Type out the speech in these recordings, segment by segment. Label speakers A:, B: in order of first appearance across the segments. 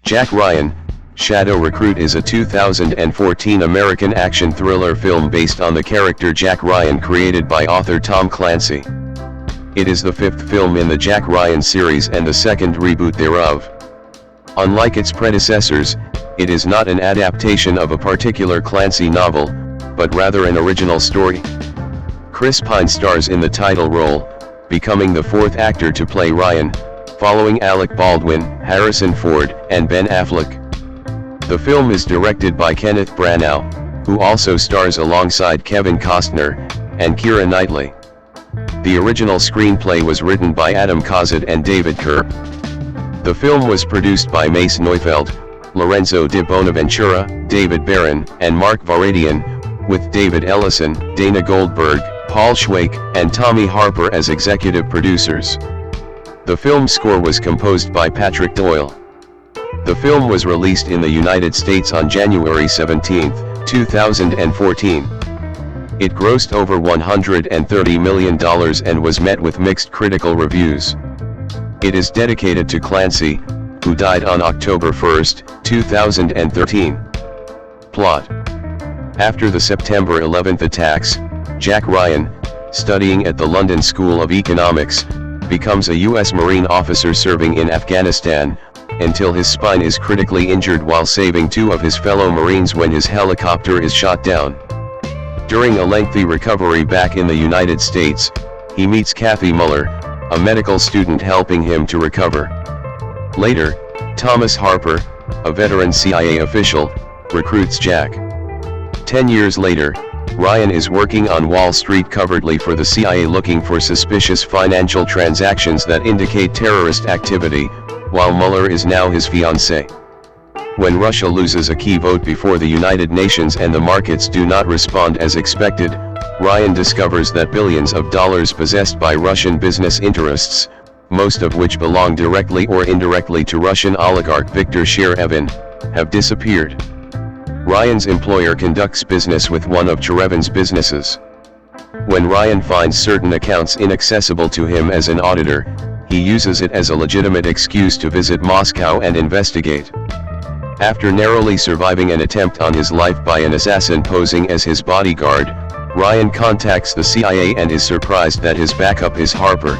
A: Jack Ryan, Shadow Recruit is a 2014 American action thriller film based on the character Jack Ryan created by author Tom Clancy. It is the fifth film in the Jack Ryan series and the second reboot thereof. Unlike its predecessors, it is not an adaptation of a particular Clancy novel, but rather an original story. Chris Pine stars in the title role, becoming the fourth actor to play Ryan, following Alec Baldwin, Harrison Ford, and Ben Affleck. The film is directed by Kenneth Branagh, who also stars alongside Kevin Costner and Keira Knightley. The original screenplay was written by Adam Cozad and David Kerr. The film was produced by Mace Neufeld, Lorenzo de Bonaventura, David Barron, and Mark Varadian, with David Ellison, Dana Goldberg, Paul Schweik, and Tommy Harper as executive producers. The film score was composed by Patrick Doyle. The film was released in the United States on January 17, 2014. It grossed over $130 million and was met with mixed critical reviews. It is dedicated to Clancy, who died on October 1, 2013. Plot. After the September 11 attacks, Jack Ryan, studying at the London School of Economics, becomes a U.S. Marine officer serving in Afghanistan, until his spine is critically injured while saving two of his fellow Marines when his helicopter is shot down. During a lengthy recovery back in the United States, he meets Kathy Muller, a medical student helping him to recover. Later, Thomas Harper, a veteran CIA official, recruits Jack. 10 years later, Ryan is working on Wall Street covertly for the CIA looking for suspicious financial transactions that indicate terrorist activity, while Muller is now his fiancée. When Russia loses a key vote before the United Nations and the markets do not respond as expected, Ryan discovers that billions of dollars possessed by Russian business interests, most of which belong directly or indirectly to Russian oligarch Viktor Cherevin, have disappeared. Ryan's employer conducts business with one of Cherevin's businesses. When Ryan finds certain accounts inaccessible to him as an auditor, he uses it as a legitimate excuse to visit Moscow and investigate. After narrowly surviving an attempt on his life by an assassin posing as his bodyguard, Ryan contacts the CIA and is surprised that his backup is Harper.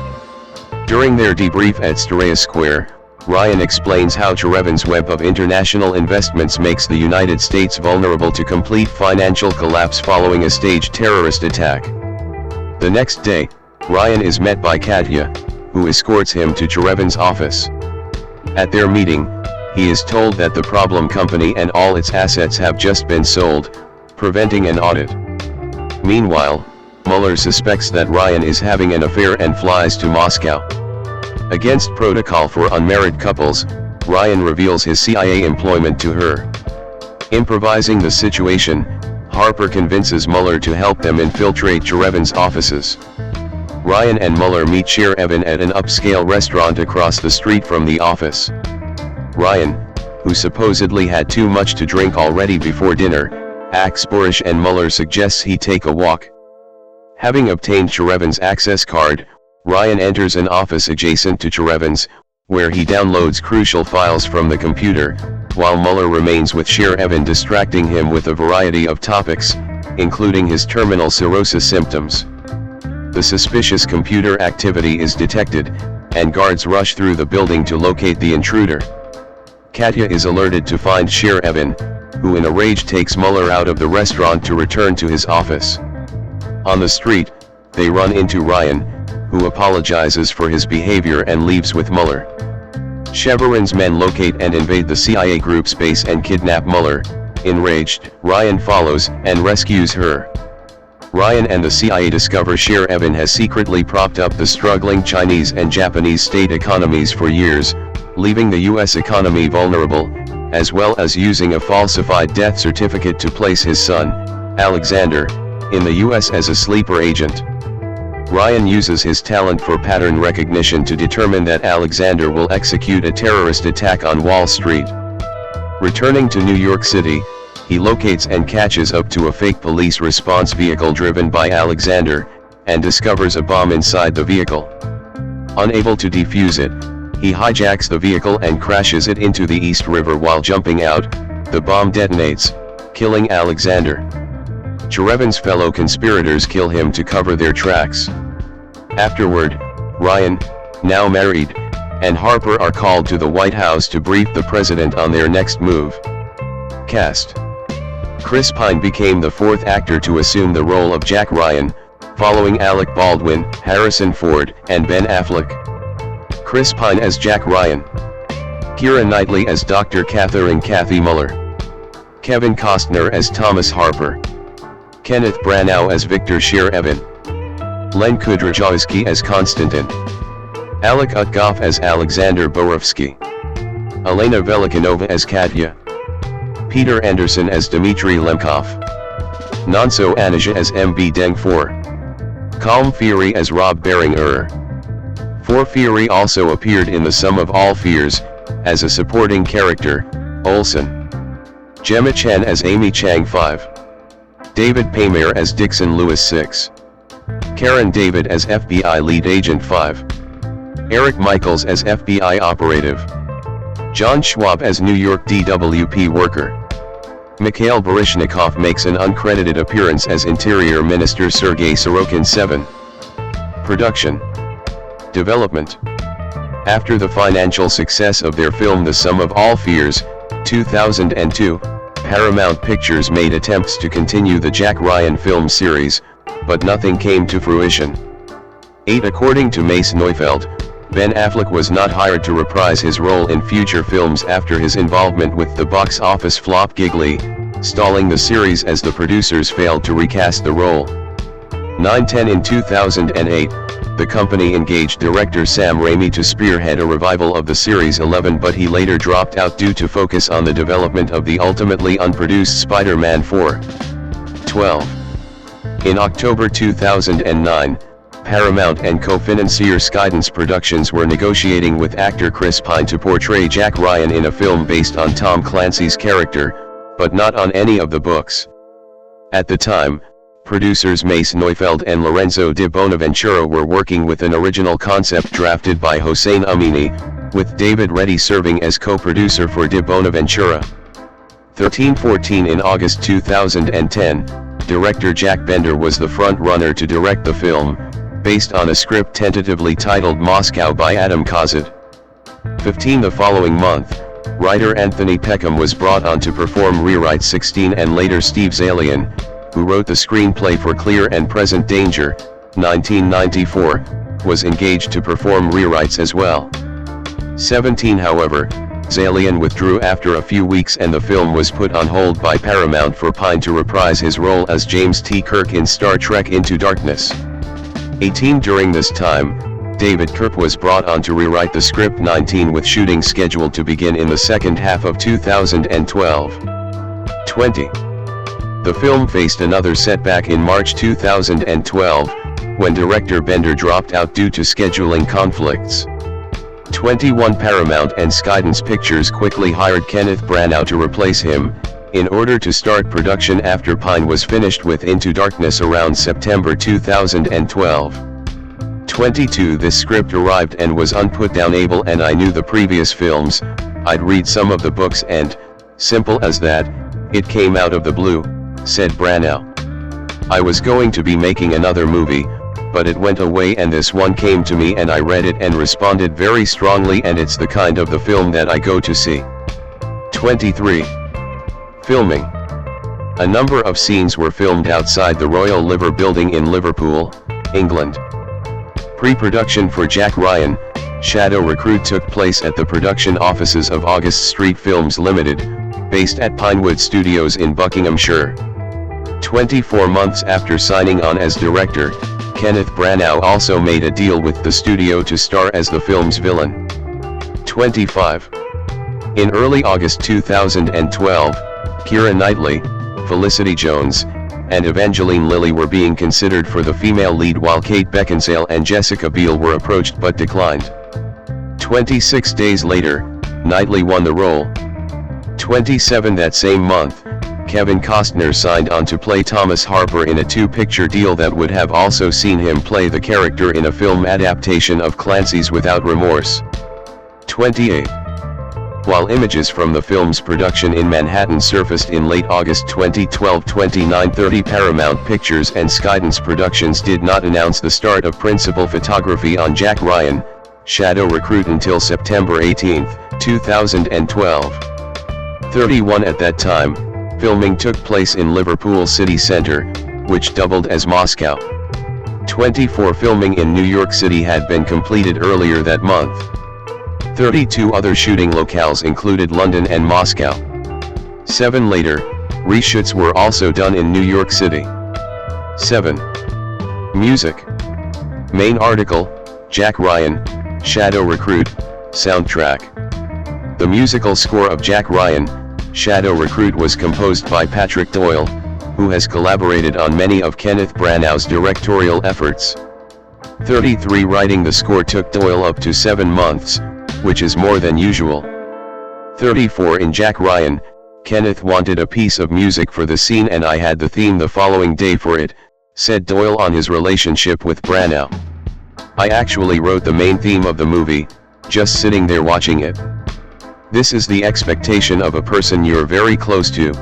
A: During their debrief at Stareya Square, Ryan explains how Cherevin's web of international investments makes the United States vulnerable to complete financial collapse following a staged terrorist attack. The next day, Ryan is met by Katya, who escorts him to Cherevin's office. At their meeting, he is told that the problem company and all its assets have just been sold, preventing an audit. Meanwhile, Muller suspects that Ryan is having an affair and flies to Moscow. Against protocol for unmarried couples, Ryan reveals his CIA employment to her. Improvising the situation, Harper convinces Muller to help them infiltrate Cherevin's offices. Ryan and Muller meet Cherevin at an upscale restaurant across the street from the office. Ryan, who supposedly had too much to drink already before dinner, acts boorish and Muller suggests he take a walk. Having obtained Cherevin's access card, Ryan enters an office adjacent to Cherevin's, where he downloads crucial files from the computer, while Muller remains with Cherevin distracting him with a variety of topics, including his terminal cirrhosis symptoms. The suspicious computer activity is detected, and guards rush through the building to locate the intruder. Katya is alerted to find Cherevin, who in a rage takes Muller out of the restaurant to return to his office. On the street, they run into Ryan, who apologizes for his behavior and leaves with Muller. Cherevin's men locate and invade the CIA group's base and kidnap Muller. Enraged, Ryan follows and rescues her. Ryan and the CIA discover Cherevin has secretly propped up the struggling Chinese and Japanese state economies for years, leaving the US economy vulnerable, as well as using a falsified death certificate to place his son, Alexander, in the US as a sleeper agent. Ryan uses his talent for pattern recognition to determine that Alexander will execute a terrorist attack on Wall Street. Returning to New York City, he locates and catches up to a fake police response vehicle driven by Alexander, and discovers a bomb inside the vehicle. Unable to defuse it, He hijacks the vehicle and crashes it into the East River. While jumping out, the bomb detonates, killing Alexander. Cherevin's fellow conspirators kill him to cover their tracks. Afterward, Ryan, now married, and Harper are called to the White House to brief the president on their next move. Cast. Chris Pine became the fourth actor to assume the role of Jack Ryan, following Alec Baldwin, Harrison Ford, and Ben Affleck. Chris Pine as Jack Ryan. Keira Knightley as Dr. Catherine Kathy Muller. Kevin Costner as Thomas Harper. Kenneth Branagh as Victor Sher-Evan. Len Kudrjowski as Konstantin. Alec Utgoff as Alexander Borowski. Elena Velikanova as Katya. Peter Anderson as Dmitry Lemkov. Nonso Anija as MB Deng-4. Calm Fury as Rob Bering-Ur. For Fury also appeared in The Sum of All Fears, as a supporting character, Olsen. Gemma Chan as Amy Chang 5. David Paymer as Dixon Lewis 6. Karen David as FBI Lead Agent 5. Eric Michaels as FBI Operative. John Schwab as New York DWP Worker. Mikhail Baryshnikov makes an uncredited appearance as Interior Minister Sergei Sorokin 7. Production. Development. After the financial success of their film The Sum of All Fears, 2002, Paramount Pictures made attempts to continue the Jack Ryan film series, but nothing came to fruition. 8. According to Mace Neufeld, Ben Affleck was not hired to reprise his role in future films after his involvement with the box office flop Giggly, stalling the series as the producers failed to recast the role. 9-10. In 2008, the company engaged director Sam Raimi to spearhead a revival of the series 11, but he later dropped out due to focus on the development of the ultimately unproduced Spider-Man 4. 12. In October 2009, Paramount and co-financier Skydance Productions were negotiating with actor Chris Pine to portray Jack Ryan in a film based on Tom Clancy's character, but not on any of the books. At the time, producers Mace Neufeld and Lorenzo de Bonaventura were working with an original concept drafted by Hossein Amini, with David Reddy serving as co-producer for de Bonaventura. 13-14. In August 2010, director Jack Bender was the front-runner to direct the film, based on a script tentatively titled Moscow by Adam Kozid. 15. The following month, writer Anthony Peckham was brought on to perform rewrite 16, and later Steve Zalian, who wrote the screenplay for Clear and Present Danger, 1994, was engaged to perform rewrites as well. 17. However, Zalian withdrew after a few weeks and the film was put on hold by Paramount for Pine to reprise his role as James T. Kirk in Star Trek Into Darkness. 18. During this time, David Kirk was brought on to rewrite the script. 19. With shooting scheduled to begin in the second half of 2012. 20. The film faced another setback in March 2012, when director Bender dropped out due to scheduling conflicts. 21. Paramount and Skydance Pictures quickly hired Kenneth Branagh to replace him, in order to start production after Pine was finished with Into Darkness around September 2012. 22. This script arrived and was unputdownable, and I knew the previous films, I'd read some of the books and, simple as that, it came out of the blue, said Branagh. I was going to be making another movie, but it went away and this one came to me and I read it and responded very strongly, and it's the kind of the film that I go to see. 23. Filming. A number of scenes were filmed outside the Royal Liver Building in Liverpool, England. Pre-production for Jack Ryan, Shadow Recruit took place at the production offices of August Street Films Limited, based at Pinewood Studios in Buckinghamshire. 24 months after signing on as director, Kenneth Branagh also made a deal with the studio to star as the film's villain. 25. In early August 2012, Keira Knightley, Felicity Jones, and Evangeline Lilly were being considered for the female lead, while Kate Beckinsale and Jessica Biel were approached but declined. 26 days later, Knightley won the role. 27. That same month, Kevin Costner signed on to play Thomas Harper in a two-picture deal that would have also seen him play the character in a film adaptation of Clancy's Without Remorse. 28. While images from the film's production in Manhattan surfaced in late August 2012, 2930 Paramount Pictures and Skydance Productions did not announce the start of principal photography on Jack Ryan, Shadow Recruit until September 18, 2012. 31 At that time, filming took place in Liverpool city centre, which doubled as Moscow. 24 Filming in New York City had been completed earlier that month. 32 other shooting locales included London and Moscow. 7 Later, reshoots were also done in New York City. 7. Music. Main article, Jack Ryan, Shadow Recruit, soundtrack. The musical score of Jack Ryan, Shadow Recruit was composed by Patrick Doyle, who has collaborated on many of Kenneth Branagh's directorial efforts. 33 Writing the score took Doyle up to 7 months, which is more than usual. 34 In Jack Ryan, Kenneth wanted a piece of music for the scene and I had the theme the following day for it, said Doyle on his relationship with Branagh. I actually wrote the main theme of the movie, just sitting there watching it. This is the expectation of a person you're very close to.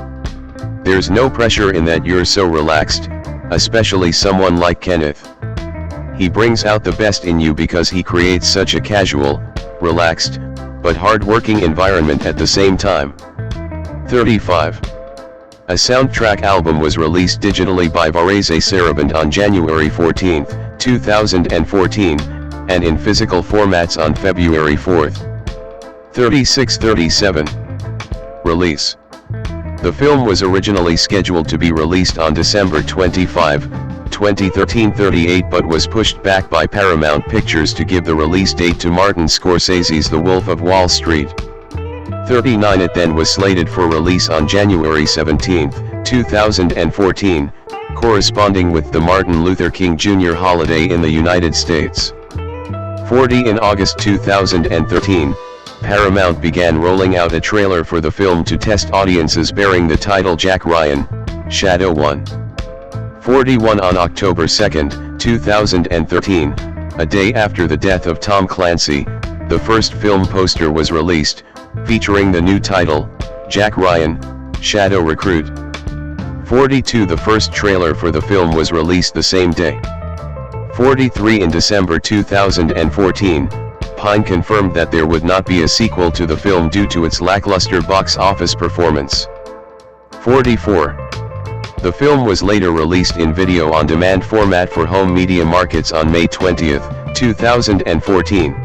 A: There's no pressure in that, you're so relaxed, especially someone like Kenneth. He brings out the best in you because he creates such a casual, relaxed, but hard-working environment at the same time. 35. A soundtrack album was released digitally by Varese Sarabande on January 14, 2014, and in physical formats on February 4. 36-37. Release. The film was originally scheduled to be released on December 25, 2013 38 but was pushed back by Paramount Pictures to give the release date to Martin Scorsese's The Wolf of Wall Street. 39 It then was slated for release on January 17, 2014, corresponding with the Martin Luther King Jr. holiday in the United States. 40 In August 2013, Paramount began rolling out a trailer for the film to test audiences bearing the title Jack Ryan, Shadow 1. 41 On October 2, 2013, a day after the death of Tom Clancy, the first film poster was released, featuring the new title, Jack Ryan, Shadow Recruit. 42 The first trailer for the film was released the same day. 43 In December 2014, Pine confirmed that there would not be a sequel to the film due to its lackluster box office performance. 44. The film was later released in video-on-demand format for home media markets on May 20, 2014.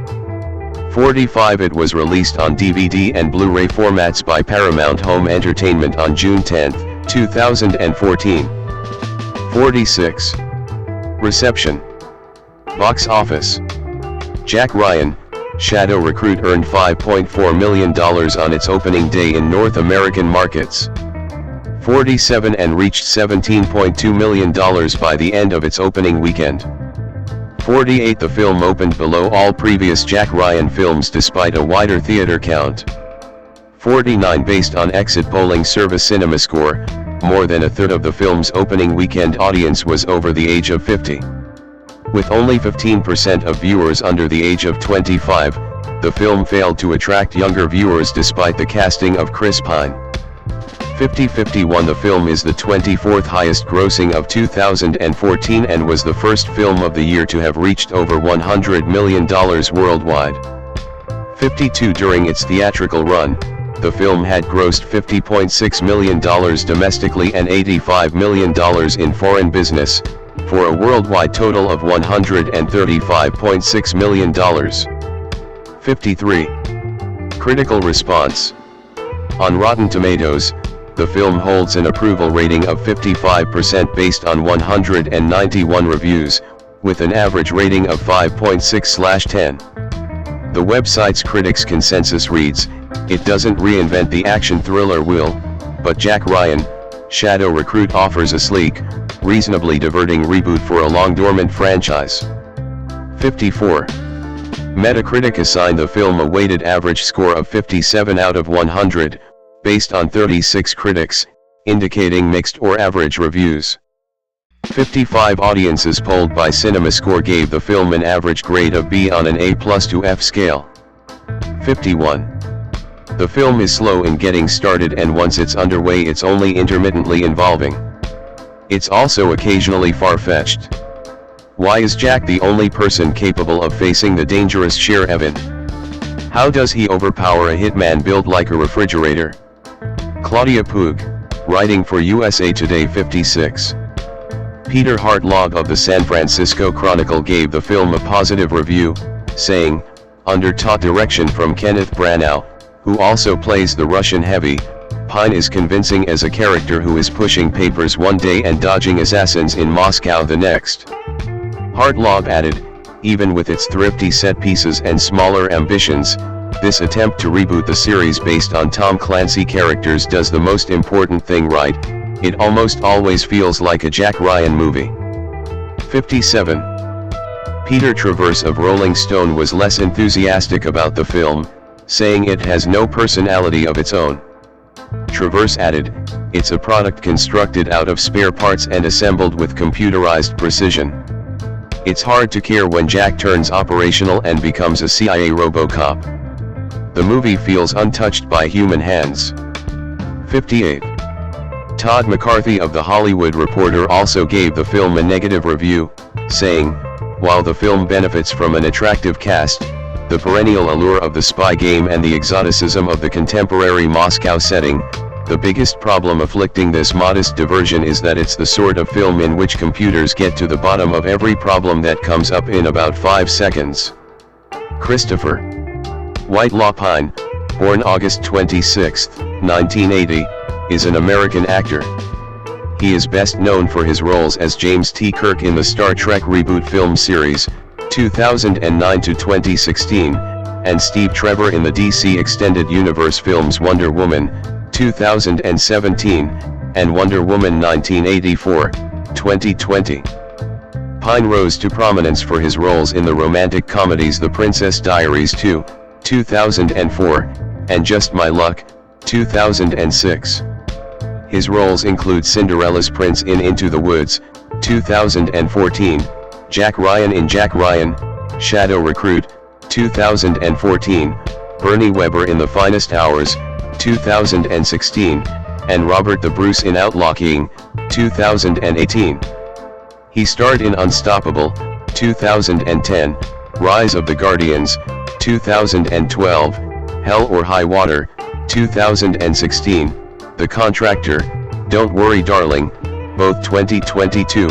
A: 45 It was released on DVD and Blu-ray formats by Paramount Home Entertainment on June 10, 2014. 46. Reception. Box office. Jack Ryan, Shadow Recruit earned $5.4 million on its opening day in North American markets. 47 And reached $17.2 million by the end of its opening weekend. 48 The film opened below all previous Jack Ryan films despite a wider theater count. 49 Based on exit polling service CinemaScore, more than a third of the film's opening weekend audience was over the age of 50. With only 15% of viewers under the age of 25, the film failed to attract younger viewers despite the casting of Chris Pine. 50-51 The film is the 24th highest grossing of 2014 and was the first film of the year to have reached over $100 million worldwide. 52 During its theatrical run, the film had grossed $50.6 million domestically and $85 million in foreign business, for a worldwide total of $135.6 million. 53. Critical response. On Rotten Tomatoes, the film holds an approval rating of 55% based on 191 reviews, with an average rating of 5.6/10. The website's critics' consensus reads, "It doesn't reinvent the action thriller wheel, but Jack Ryan, Shadow Recruit offers a sleek, reasonably diverting reboot for a long-dormant franchise." 54. Metacritic assigned the film a weighted average score of 57 out of 100, based on 36 critics, indicating mixed or average reviews. 55 audiences polled by CinemaScore gave the film an average grade of B on an A+ to F scale. 51. The film is slow in getting started, and once it's underway it's only intermittently involving. It's also occasionally far-fetched. Why is Jack the only person capable of facing the dangerous Sher Evan? How does he overpower a hitman built like a refrigerator? Claudia Puig, writing for USA Today 56. Peter Hartlaub of the San Francisco Chronicle gave the film a positive review, saying, "Under taut direction from Kenneth Branagh, who also plays the Russian heavy, Pine is convincing as a character who is pushing papers one day and dodging assassins in Moscow the next." Hartlaub added, "Even with its thrifty set pieces and smaller ambitions, this attempt to reboot the series based on Tom Clancy characters does the most important thing right. It almost always feels like a Jack Ryan movie." 57. Peter Travers of Rolling Stone was less enthusiastic about the film, saying it has no personality of its own. Travers added, "It's a product constructed out of spare parts and assembled with computerized precision. It's hard to care when Jack turns operational and becomes a CIA RoboCop. The movie feels untouched by human hands." 58. Todd McCarthy of The Hollywood Reporter also gave the film a negative review, saying, "While the film benefits from an attractive cast, the perennial allure of the spy game and the exoticism of the contemporary Moscow setting, the biggest problem afflicting this modest diversion is that it's the sort of film in which computers get to the bottom of every problem that comes up in about 5 seconds." Christopher Whitelaw Pine, born August 26, 1980, is an American actor. He is best known for his roles as James T. Kirk in the Star Trek reboot film series, 2009 to 2016, and Steve Trevor in the DC Extended Universe films Wonder Woman, 2017, and Wonder Woman 1984, 2020. Pine rose to prominence for his roles in the romantic comedies The Princess Diaries 2, 2004, and Just My Luck, 2006. His roles include Cinderella's Prince in Into the Woods, 2014, Jack Ryan in Jack Ryan, Shadow Recruit, 2014, Bernie Weber in The Finest Hours, 2016, and Robert the Bruce in Outlaw King, 2018. He starred in Unstoppable, 2010, Rise of the Guardians, 2012, Hell or High Water, 2016, The Contractor, Don't Worry Darling, both 2022,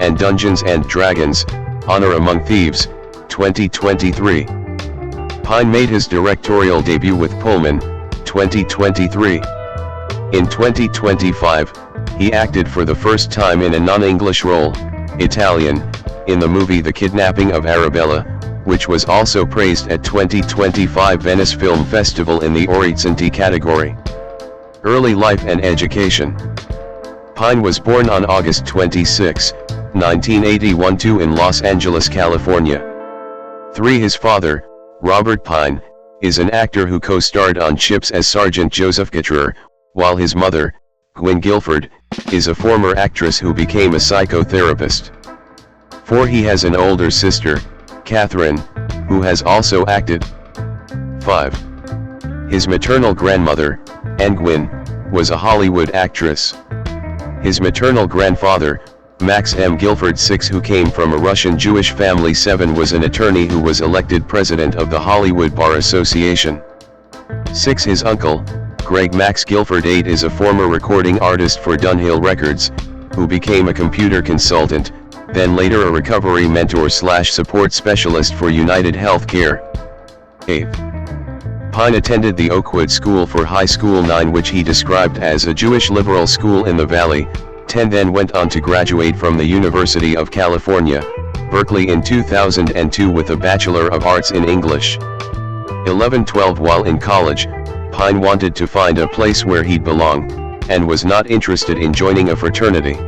A: and Dungeons and Dragons, Honor Among Thieves, 2023. Pine made his directorial debut with Pullman, 2023. In 2025, he acted for the first time in a non-English role, Italian, in the movie The Kidnapping of Arabella, which was also praised at 2025 Venice Film Festival in the Orizzonti category. Early life and education. Pine was born on August 26, 1981 in Los Angeles, California. His father, Robert Pine, is an actor who co-starred on Chips as Sergeant Joseph Gatrer, while his mother, Gwen Guilford, is a former actress who became a psychotherapist. He has an older sister, Catherine, who has also acted. 5. His maternal grandmother, Anne Gwynn, was a Hollywood actress. His maternal grandfather, Max M. Guilford VI, who came from a Russian Jewish family. 7 was an attorney who was elected president of the Hollywood Bar Association. 6. His uncle, Greg Max Guilford. 8 is a former recording artist for Dunhill Records, who became a computer consultant, then later a recovery mentor/support specialist for United Healthcare. 8. Pine attended the Oakwood School for High School. 9, which he described as a Jewish liberal school in the Valley. 10, then went on to graduate from the University of California, Berkeley in 2002 with a Bachelor of Arts in English. 11. 12. While in college, Pine wanted to find a place where he'd belong, and was not interested in joining a fraternity.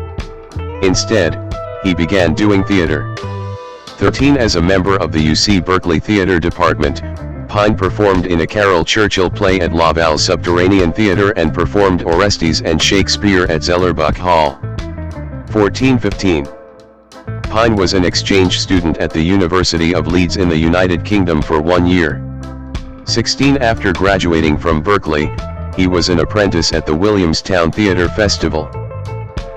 A: Instead, he began doing theater. 13. As a member of the UC Berkeley Theater Department, Pine performed in a Carol Churchill play at Laval Subterranean Theater and performed Orestes and Shakespeare at Zellerbach Hall. 14. 15. Pine was an exchange student at the University of Leeds in the United Kingdom for 1 year. 16 After graduating from Berkeley, he was an apprentice at the Williamstown Theatre Festival.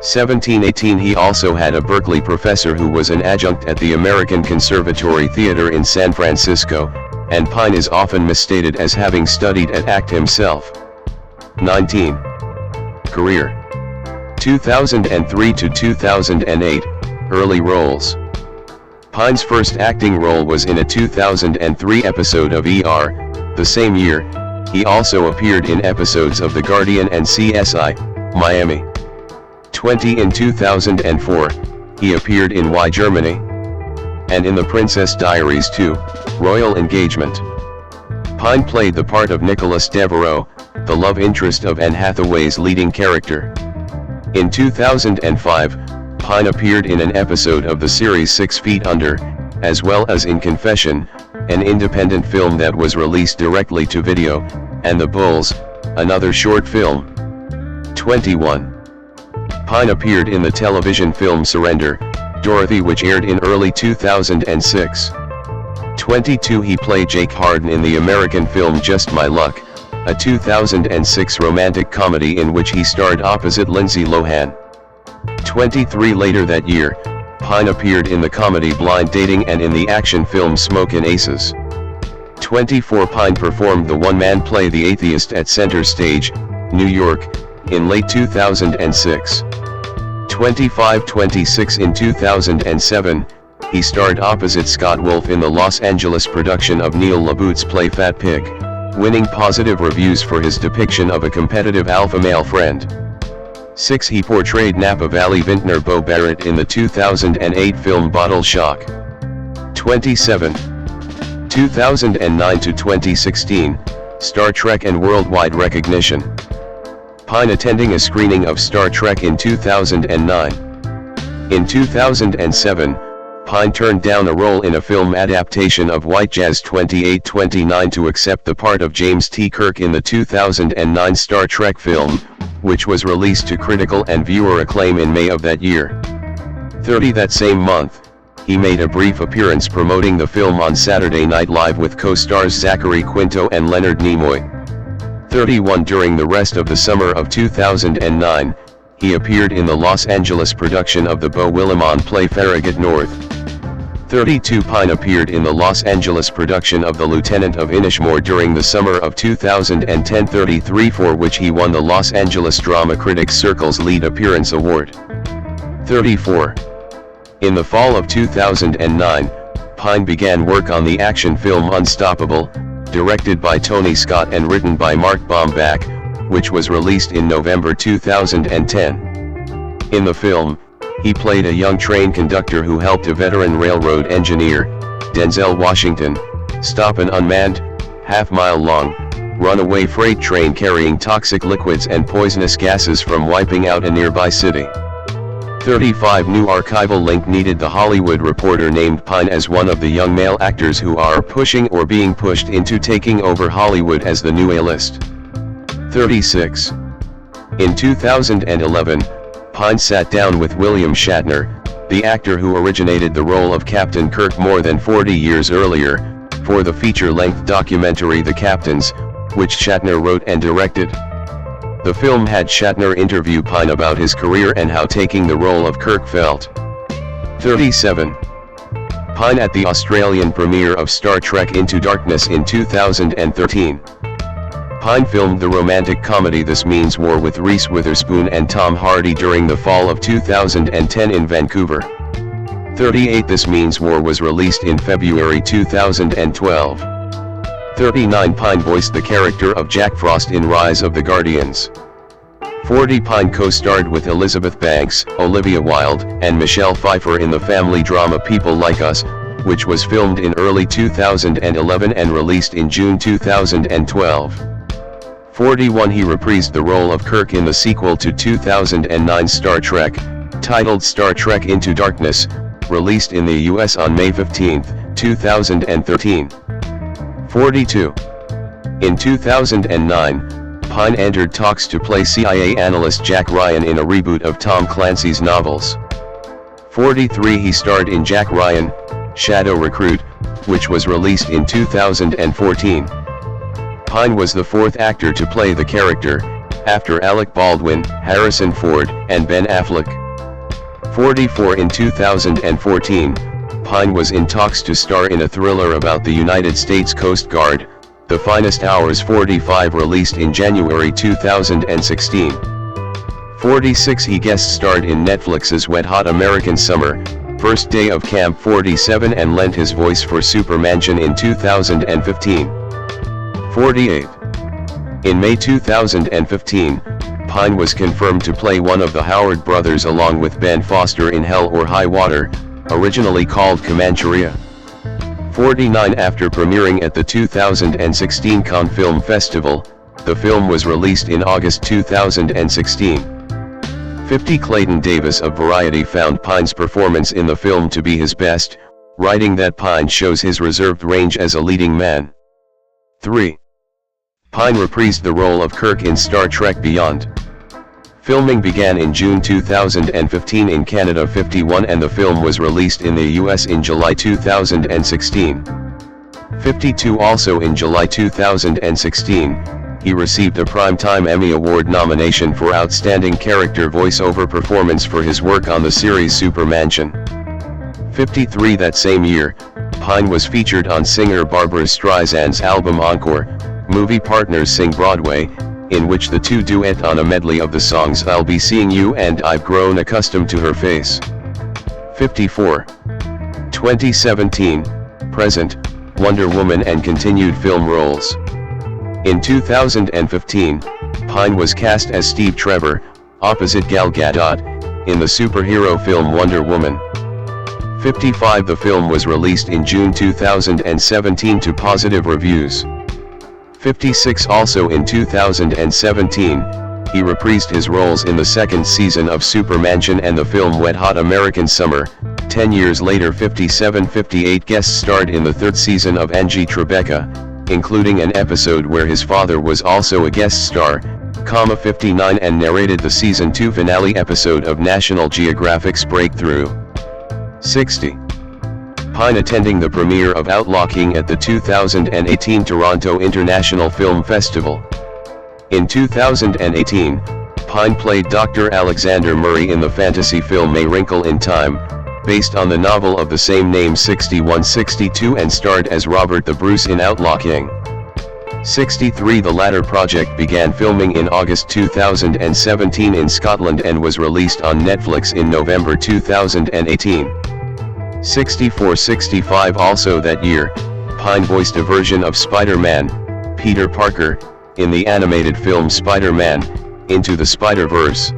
A: 17-18 He also had a Berkeley professor who was an adjunct at the American Conservatory Theatre in San Francisco, and Pine is often misstated as having studied at ACT himself. 19. Career 2003 to 2008, early roles. Pine's first acting role was in a 2003 episode of ER. The same year, he also appeared in episodes of The Guardian and CSI, Miami. 20 In 2004, he appeared in Why Germany? And in The Princess Diaries 2, Royal Engagement. Pine played the part of Nicholas Devereaux, the love interest of Anne Hathaway's leading character. In 2005, Pine appeared in an episode of the series 6 Feet Under, as well as in Confession, an independent film that was released directly to video, and The Bulls, another short film. 21. Pine appeared in the television film Surrender, Dorothy, which aired in early 2006. 22. He played Jake Harden in the American film Just My Luck, a 2006 romantic comedy in which he starred opposite Lindsay Lohan. 23. Later that year, Pine appeared in the comedy Blind Dating and in the action film Smokin' Aces. 24. Pine performed the one-man play The Atheist at Center Stage, New York, in late 2006. 25-26 In 2007, he starred opposite Scott Wolf in the Los Angeles production of Neil LaBute's play Fat Pig, winning positive reviews for his depiction of a competitive alpha male friend. 6. He portrayed Napa Valley vintner Bo Barrett in the 2008 film Bottle Shock. 27. 2009 to 2016, Star Trek and worldwide recognition. Pine attending a screening of Star Trek in 2009. In 2007, Pine turned down a role in a film adaptation of White Jazz 2829 to accept the part of James T. Kirk in the 2009 Star Trek film, which was released to critical and viewer acclaim in May of that year. 30. That same month, he made a brief appearance promoting the film on Saturday Night Live with co-stars Zachary Quinto and Leonard Nimoy. 31. During the rest of the summer of 2009, he appeared in the Los Angeles production of the Beau Willimon play Farragut North. 32. Pine appeared in the Los Angeles production of The Lieutenant of Inishmore during the summer of 2010. 33. For which he won the Los Angeles Drama Critics Circle's Lead Appearance Award. 34. In the fall of 2009, Pine began work on the action film Unstoppable, directed by Tony Scott and written by Mark Baumbach, which was released in November 2010. In the film, he played a young train conductor who helped a veteran railroad engineer, Denzel Washington, stop an unmanned, half-mile-long, runaway freight train carrying toxic liquids and poisonous gases from wiping out a nearby city. 35. New archival link needed. The Hollywood Reporter named Pine as one of the young male actors who are pushing or being pushed into taking over Hollywood as the new A-list. 36. In 2011, Pine sat down with William Shatner, the actor who originated the role of Captain Kirk more than 40 years earlier, for the feature-length documentary The Captains, which Shatner wrote and directed. The film had Shatner interview Pine about his career and how taking the role of Kirk felt. 37. Pine at the Australian premiere of Star Trek Into Darkness in 2013. Pine filmed the romantic comedy This Means War with Reese Witherspoon and Tom Hardy during the fall of 2010 in Vancouver. 38. This Means War was released in February 2012. 39. Pine voiced the character of Jack Frost in Rise of the Guardians. 40. Pine co-starred with Elizabeth Banks, Olivia Wilde, and Michelle Pfeiffer in the family drama People Like Us, which was filmed in early 2011 and released in June 2012. 41. He reprised the role of Kirk in the sequel to 2009 Star Trek, titled Star Trek Into Darkness, released in the US on May 15, 2013. 42. In 2009, Pine entered talks to play CIA analyst Jack Ryan in a reboot of Tom Clancy's novels. 43. He starred in Jack Ryan, Shadow Recruit, which was released in 2014. Pine was the fourth actor to play the character, after Alec Baldwin, Harrison Ford, and Ben Affleck. 44 In 2014, Pine was in talks to star in a thriller about the United States Coast Guard, The Finest Hours 45, released in January 2016. 46 He guest starred in Netflix's Wet Hot American Summer, First Day of Camp 47 and lent his voice for Supermansion in 2015. 48. In May 2015, Pine was confirmed to play one of the Howard brothers along with Ben Foster in Hell or High Water, originally called Comancheria. 49 After premiering at the 2016 Cannes Film Festival, the film was released in August 2016. 50 Clayton Davis of Variety found Pine's performance in the film to be his best, writing that Pine shows his reserved range as a leading man. 3. Pine reprised the role of Kirk in Star Trek Beyond. Filming began in June 2015 in Canada 51 and the film was released in the US in July 2016. 52 Also in July 2016, he received a Primetime Emmy Award nomination for Outstanding Character Voice-Over Performance for his work on the series Supermansion. 53 That same year, Pine was featured on singer Barbra Streisand's album Encore, Movie Partners Sing Broadway, in which the two duet on a medley of the songs I'll Be Seeing You and I've Grown Accustomed to Her Face. 54. 2017, present, Wonder Woman and continued film roles. In 2015, Pine was cast as Steve Trevor, opposite Gal Gadot, in the superhero film Wonder Woman. 55 The film was released in June 2017 to positive reviews. 56 Also in 2017, he reprised his roles in the second season of Supermansion and the film Wet Hot American Summer. 10 years later 58 guest starred in the third season of Angie Tribeca, including an episode where his father was also a guest star, 59 and narrated the season 2 finale episode of National Geographic's Breakthrough. 60. Pine attending the premiere of Outlaw King at the 2018 Toronto International Film Festival. In 2018, Pine played Dr. Alexander Murray in the fantasy film A Wrinkle in Time, based on the novel of the same name 61-62 and starred as Robert the Bruce in Outlaw King. 63 The latter project began filming in August 2017 in Scotland and was released on Netflix in November 2018. 64-65 Also that year, Pine voiced a version of Spider-Man, Peter Parker, in the animated film Spider-Man, Into the Spider-Verse.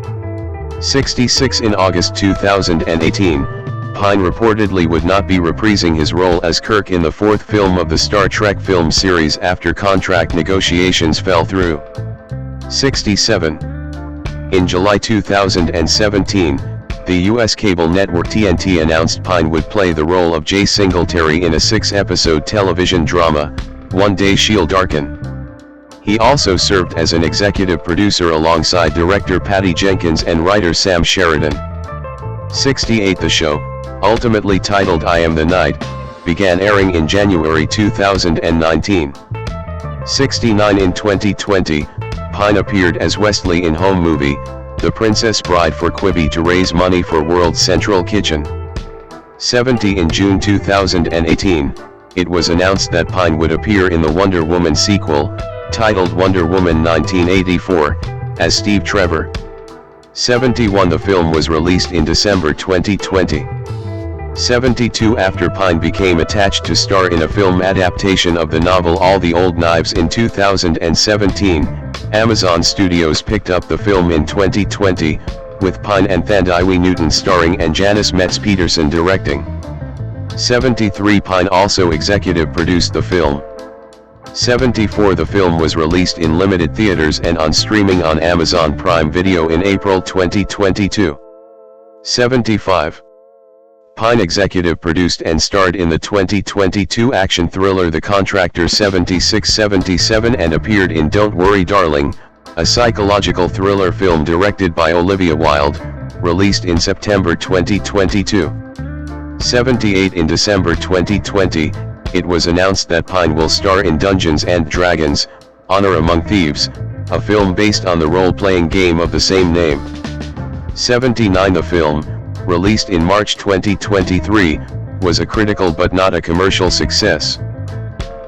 A: 66 In August 2018, Pine reportedly would not be reprising his role as Kirk in the fourth film of the Star Trek film series after contract negotiations fell through. 67. In July 2017, the U.S. cable network TNT announced Pine would play the role of Jay Singletary in a 6-episode television drama, One Day She'll Darken. He also served as an executive producer alongside director Patty Jenkins and writer Sam Sheridan. 68 The show, ultimately titled I Am the Night, began airing in January 2019. 69 In 2020, Pine appeared as Wesley in Home Movie, The Princess Bride for Quibi to raise money for World Central Kitchen. 70 In June 2018, it was announced that Pine would appear in the Wonder Woman sequel, titled Wonder Woman 1984, as Steve Trevor. 71 The film was released in December 2020. 72 After Pine became attached to star in a film adaptation of the novel All the Old Knives in 2017, Amazon Studios picked up the film in 2020, with Pine and Thandai Newton starring and Janice Metz-Peterson directing. 73 Pine also executive produced the film. 74 The film was released in limited theaters and on streaming on Amazon Prime Video in April 2022. 75. Pine executive produced and starred in the 2022 action thriller The Contractor 76-77 and appeared in Don't Worry Darling, a psychological thriller film directed by Olivia Wilde, released in September 2022. 78 In December 2020, it was announced that Pine will star in Dungeons & Dragons, Honor Among Thieves, a film based on the role-playing game of the same name. 79. The film, released in March 2023, was a critical but not a commercial success.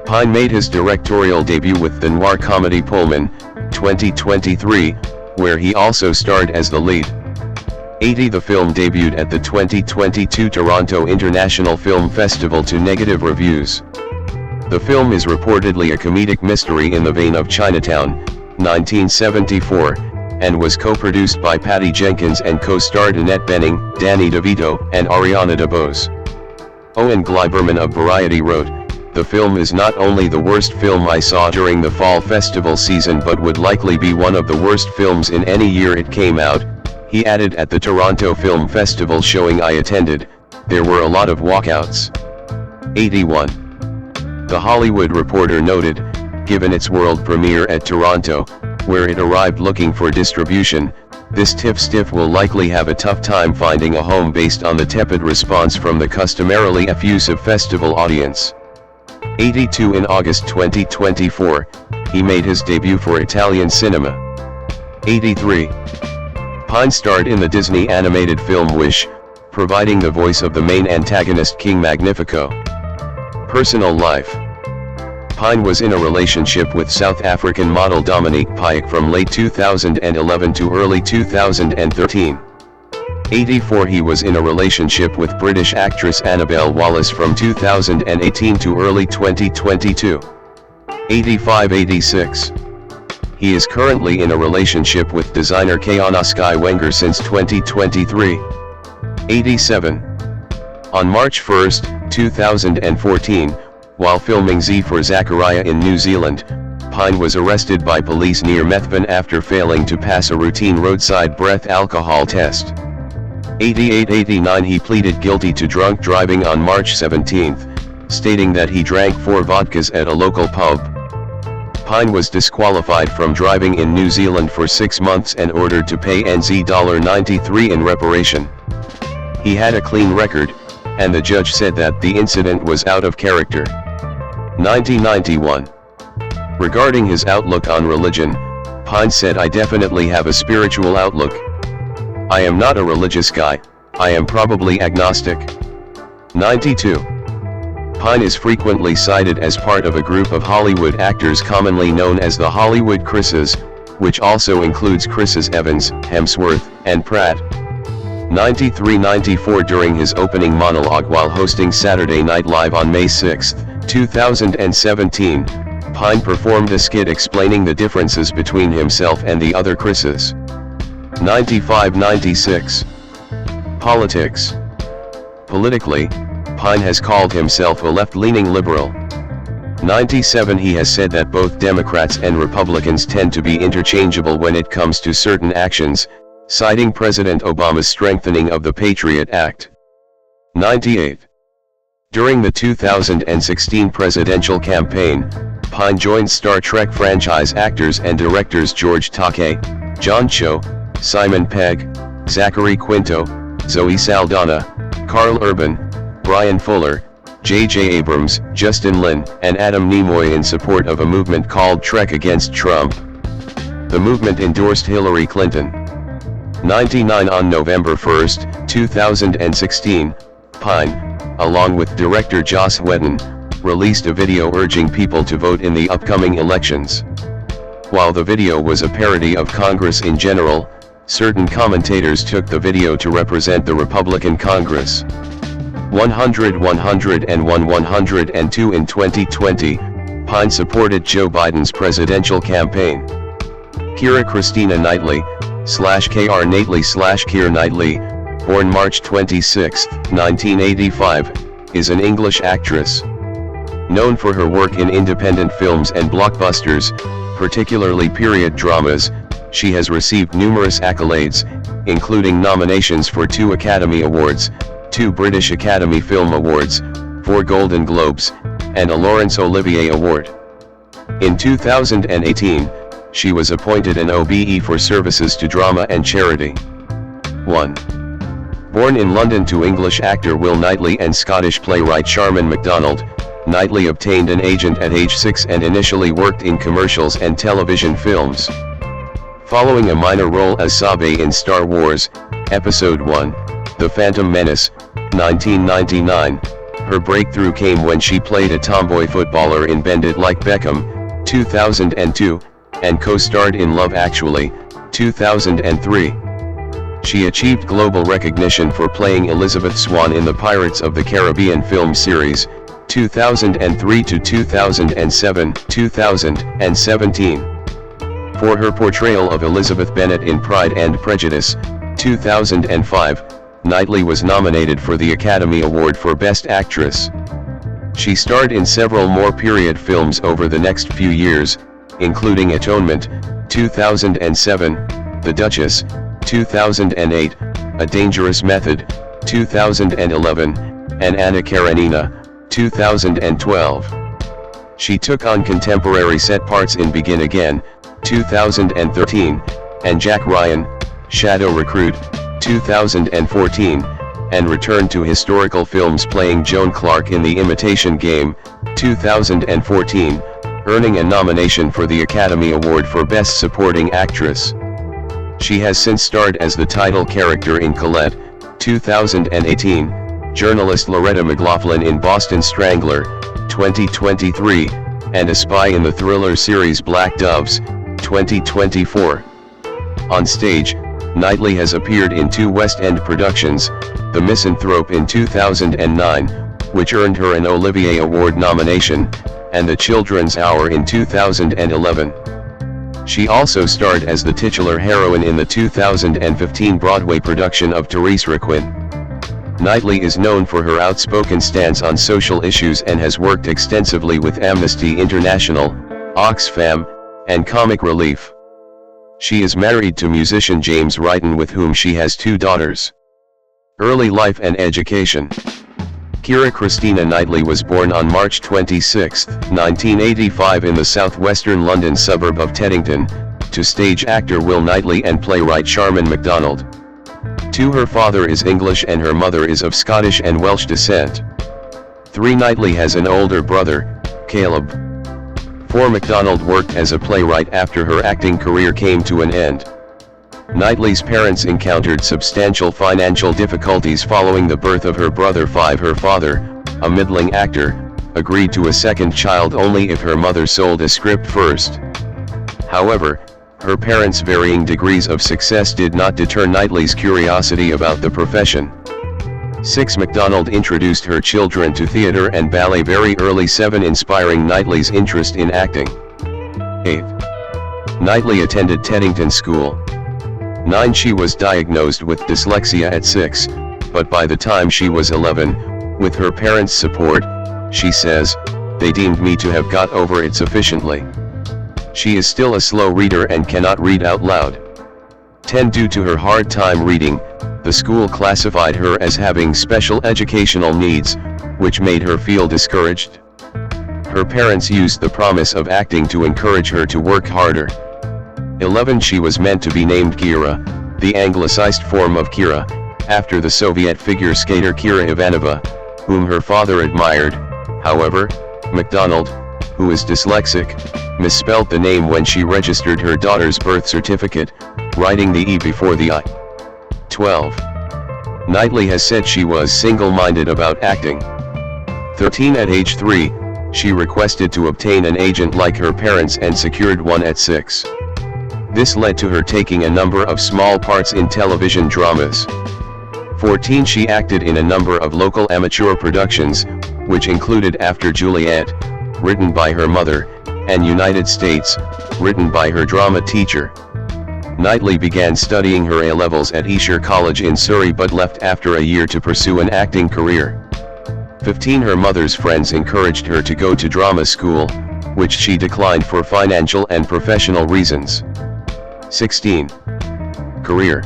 A: Pine made his directorial debut with the noir comedy Pullman, 2023, where he also starred as the lead. 80. The film debuted at the 2022 Toronto International Film Festival to negative reviews. The film is reportedly a comedic mystery in the vein of Chinatown, 1974, and was co-produced by Patty Jenkins and co-starred Annette Bening, Danny DeVito, and Ariana DeBose. Owen Gleiberman of Variety wrote, "The film is not only the worst film I saw during the fall festival season but would likely be one of the worst films in any year it came out." He added, "At the Toronto Film Festival showing I attended, there were a lot of walkouts." 81. The Hollywood Reporter noted, given its world premiere at Toronto, where it arrived looking for distribution, this stiff will likely have a tough time finding a home based on the tepid response from the customarily effusive festival audience. 82. In August 2024, he made his debut for Italian cinema. 83. Pine starred in the Disney animated film Wish, providing the voice of the main antagonist King Magnifico. Personal life. Pine was in a relationship with South African model Dominique Pike from late 2011 to early 2013. 84. He was in a relationship with British actress Annabelle Wallis from 2018 to early 2022. 85-86. He is currently in a relationship with designer Kiana Sky Wenger since 2023. 87. On March 1, 2014, while filming Z for Zachariah in New Zealand, Pine was arrested by police near Methven after failing to pass a routine roadside breath alcohol test. 88-89. He pleaded guilty to drunk driving on March 17, stating that he drank 4 vodkas at a local pub. Pine was disqualified from driving in New Zealand for 6 months and ordered to pay $93 in reparation. He had a clean record, and the judge said that the incident was out of character. 1991. Regarding his outlook on religion, Pine said, "I definitely have a spiritual outlook. I am not a religious guy, I am probably agnostic." 92. Pine is frequently cited as part of a group of Hollywood actors commonly known as the Hollywood Chris's, which also includes Chris's Evans, Hemsworth, and Pratt. 93-94. During his opening monologue while hosting Saturday Night Live on May 6, 2017, Pine performed a skit explaining the differences between himself and the other Chris's. 95-96. Politics. Politically, Pine has called himself a left-leaning liberal. 97. He has said that both Democrats and Republicans tend to be interchangeable when it comes to certain actions, citing President Obama's strengthening of the Patriot Act. 98. During the 2016 presidential campaign, Pine joined Star Trek franchise actors and directors George Takei, John Cho, Simon Pegg, Zachary Quinto, Zoe Saldana, Carl Urban, Brian Fuller, J.J. Abrams, Justin Lin, and Adam Nimoy in support of a movement called Trek Against Trump. The movement endorsed Hillary Clinton. 99. On November 1, 2016, Pine, along with director Joss Whedon, released a video urging people to vote in the upcoming elections. While the video was a parody of Congress in general, certain commentators took the video to represent the Republican Congress. 100, 101, 102. In 2020, Pine supported Joe Biden's presidential campaign. Keira Christina Knightley, /Kr Knightley /Keir Knightley, born March 26, 1985, is an English actress. Known for her work in independent films and blockbusters, particularly period dramas, she has received numerous accolades, including nominations for 2 Academy Awards, 2 British Academy Film Awards, 4 Golden Globes, and a Laurence Olivier Award. In 2018, she was appointed an OBE for services to drama and charity. 1. Born in London to English actor Will Knightley and Scottish playwright Sharman MacDonald, Knightley obtained an agent at age 6 and initially worked in commercials and television films. Following a minor role as Sabe in Star Wars, Episode 1, The Phantom Menace, 1999, her breakthrough came when she played a tomboy footballer in Bend It Like Beckham, 2002, and co-starred in Love Actually, 2003. She achieved global recognition for playing Elizabeth Swann in the Pirates of the Caribbean film series, 2003 to 2007, 2017. For her portrayal of Elizabeth Bennet in Pride and Prejudice, 2005, Knightley was nominated for the Academy Award for Best Actress. She starred in several more period films over the next few years, including Atonement, 2007, The Duchess, 2008, A Dangerous Method, 2011, and Anna Karenina, 2012. She took on contemporary set parts in Begin Again, 2013, and Jack Ryan, Shadow Recruit, 2014, and returned to historical films playing Joan Clark in The Imitation Game, 2014, earning a nomination for the Academy Award for Best Supporting Actress. She has since starred as the title character in Colette, 2018, journalist Loretta McLaughlin in Boston Strangler, 2023, and a spy in the thriller series Black Doves, 2024. On stage, Knightley has appeared in 2 West End productions, The Misanthrope in 2009, which earned her an Olivier Award nomination, and The Children's Hour in 2011. She also starred as the titular heroine in the 2015 Broadway production of Therese Requin. Knightley is known for her outspoken stance on social issues and has worked extensively with Amnesty International, Oxfam, and Comic Relief. She is married to musician James Wrighton, with whom she has 2 daughters. Early life and education. Kira Christina Knightley was born on March 26, 1985 in the southwestern London suburb of Teddington, to stage actor Will Knightley and playwright Sharman MacDonald. Her father is English and her mother is of Scottish and Welsh descent. Knightley has an older brother, Caleb. MacDonald worked as a playwright after her acting career came to an end. Knightley's parents encountered substantial financial difficulties following the birth of her brother. Her father, a middling actor, agreed to a second child only if her mother sold a script first. However, her parents' varying degrees of success did not deter Knightley's curiosity about the profession. MacDonald introduced her children to theater and ballet very early, inspiring Knightley's interest in acting. 8. Knightley attended Teddington School. 9. She was diagnosed with dyslexia at 6, but by the time she was 11, with her parents' support, she says, they deemed me to have got over it sufficiently. She is still a slow reader and cannot read out loud. 10. Due to her hard time reading, the school classified her as having special educational needs, which made her feel discouraged. Her parents used the promise of acting to encourage her to work harder. 11. She was meant to be named Kira, the anglicized form of Kira, after the Soviet figure skater Kira Ivanova, whom her father admired. However, MacDonald, who is dyslexic, misspelled the name when she registered her daughter's birth certificate, writing the E before the I. 12. Knightley has said she was single-minded about acting. 13. At age 3, she requested to obtain an agent like her parents and secured one at 6. This led to her taking a number of small parts in television dramas. 14. She acted in a number of local amateur productions, which included After Juliet, written by her mother, and United States, written by her drama teacher. Knightley began studying her A-levels at Esher College in Surrey but left after a year to pursue an acting career. 15. Her mother's friends encouraged her to go to drama school, which she declined for financial and professional reasons. 16. Career.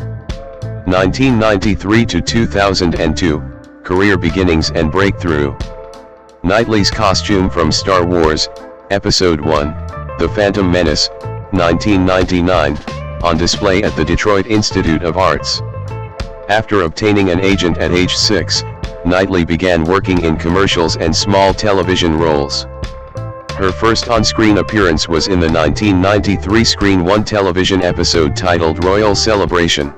A: 1993 to 2002, career beginnings and breakthrough. Knightley's costume from Star Wars, Episode 1, The Phantom Menace, 1999, on display at the Detroit Institute of Arts. After obtaining an agent at age 6, Knightley began working in commercials and small television roles. Her first on-screen appearance was in the 1993 Screen 1 television episode titled Royal Celebration.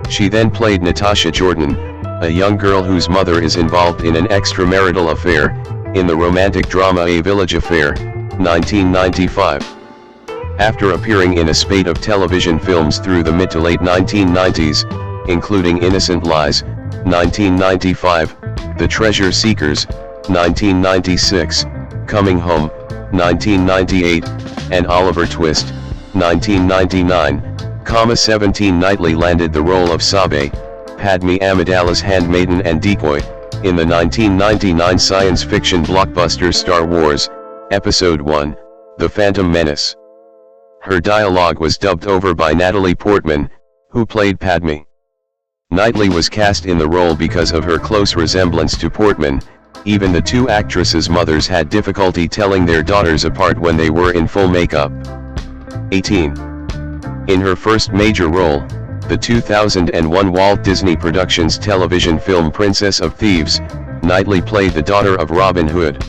A: She then played Natasha Jordan, a young girl whose mother is involved in an extramarital affair, in the romantic drama A Village Affair, 1995. After appearing in a spate of television films through the mid to late 1990s, including Innocent Lies, 1995, The Treasure Seekers, 1996, Coming Home, 1998, and Oliver Twist, 1999, 17 Knightley landed the role of Sabe, Padme Amidala's handmaiden and decoy, in the 1999 science fiction blockbuster Star Wars, Episode 1, The Phantom Menace. Her dialogue was dubbed over by Natalie Portman, who played Padme. Knightley was cast in the role because of her close resemblance to Portman. Even the two actresses' mothers had difficulty telling their daughters apart when they were in full makeup. 18. In her first major role, the 2001 Walt Disney Productions television film Princess of Thieves, Knightley played the daughter of Robin Hood.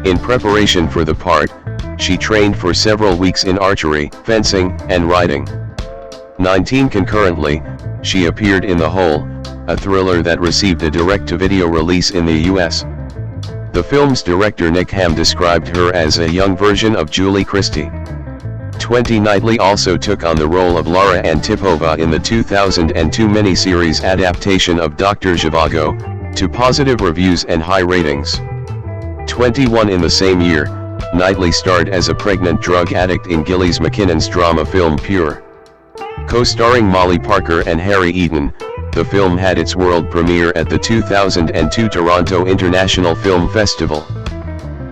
A: In preparation for the part, she trained for several weeks in archery, fencing, and riding. 19. Concurrently, she appeared in The Hole, a thriller that received a direct-to-video release in the US. The film's director Nick Ham described her as a young version of Julie Christie. 20. Knightley also took on the role of Lara Antipova in the 2002 miniseries adaptation of Dr. Zhivago, to positive reviews and high ratings. 21. In the same year, Knightley starred as a pregnant drug addict in Gillies MacKinnon's drama film Pure. Co-starring Molly Parker and Harry Eaton, the film had its world premiere at the 2002 Toronto International Film Festival.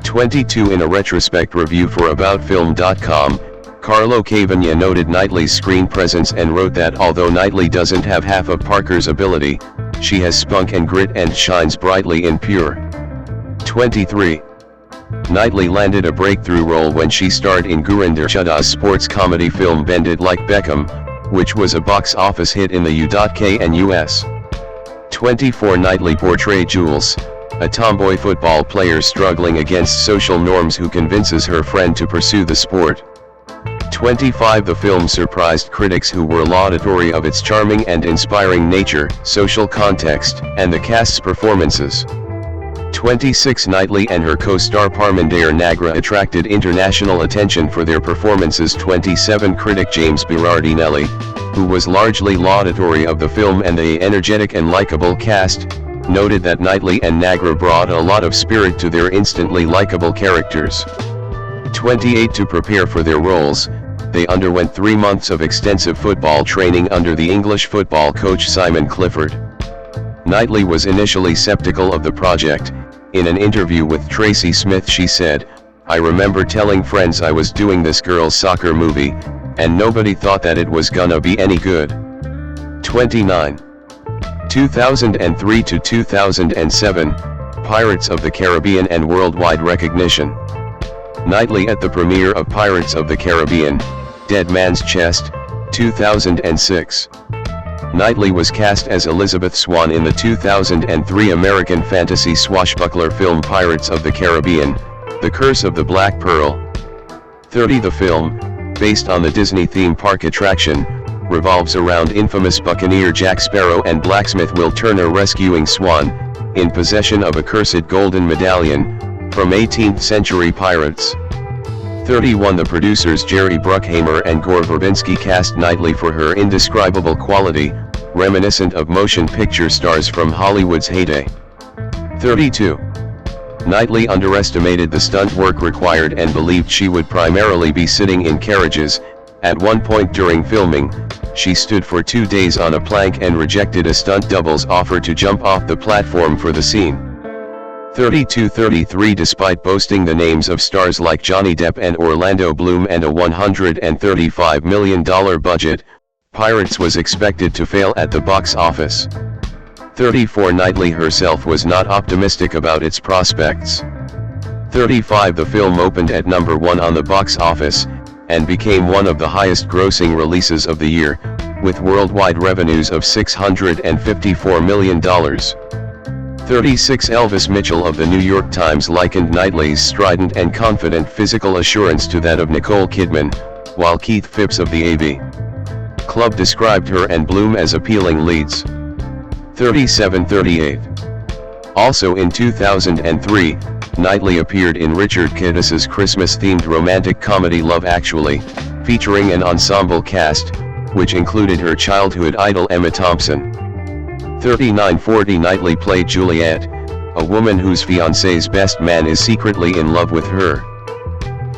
A: 22. In a retrospect review for AboutFilm.com, Carlo Cavagna noted Knightley's screen presence and wrote that although Knightley doesn't have half of Parker's ability, she has spunk and grit and shines brightly in Pure. 23. Knightley landed a breakthrough role when she starred in Gurinder Chadha's sports comedy film Bend It Like Beckham, which was a box office hit in the UK and US. 24. Knightley portrayed Jules, a tomboy football player struggling against social norms who convinces her friend to pursue the sport. 25. The film surprised critics who were laudatory of its charming and inspiring nature, social context, and the cast's performances. 26. Knightley and her co-star Parminder Nagra attracted international attention for their performances. 27. Critic James Berardinelli, who was largely laudatory of the film and the energetic and likable cast, noted that Knightley and Nagra brought a lot of spirit to their instantly likable characters. 28. To prepare for their roles, they underwent 3 months of extensive football training under the English football coach Simon Clifford. Knightley was initially skeptical of the project. In an interview with Tracy Smith she said, "I remember telling friends I was doing this girls' soccer movie, and nobody thought that it was gonna be any good." 29. 2003 to 2007, Pirates of the Caribbean and worldwide recognition. Knightley at the premiere of Pirates of the Caribbean, Dead Man's Chest, 2006. Knightley was cast as Elizabeth Swann in the 2003 American fantasy swashbuckler film Pirates of the Caribbean, The Curse of the Black Pearl. 30. The film, based on the Disney theme park attraction, revolves around infamous buccaneer Jack Sparrow and blacksmith Will Turner rescuing Swan, in possession of a cursed golden medallion, from 18th century pirates. 31. The producers Jerry Bruckheimer and Gore Verbinski cast Knightley for her indescribable quality, reminiscent of motion picture stars from Hollywood's heyday. 32. Knightley underestimated the stunt work required and believed she would primarily be sitting in carriages. At one point during filming, she stood for 2 days on a plank and rejected a stunt double's offer to jump off the platform for the scene. 32-33 Despite boasting the names of stars like Johnny Depp and Orlando Bloom and a $135 million budget, Pirates was expected to fail at the box office. 34 Knightley herself was not optimistic about its prospects. 35 The film opened at number 1 on the box office, and became one of the highest grossing releases of the year, with worldwide revenues of $654 million. 36 Elvis Mitchell of the New York Times likened Knightley's strident and confident physical assurance to that of Nicole Kidman, while Keith Phipps of the AV Club described her and Bloom as appealing leads. 37-38. Also in 2003, Knightley appeared in Richard Kiddis's Christmas-themed romantic comedy Love Actually, featuring an ensemble cast, which included her childhood idol Emma Thompson. 39-40. Knightley played Juliet, a woman whose fiancé's best man is secretly in love with her.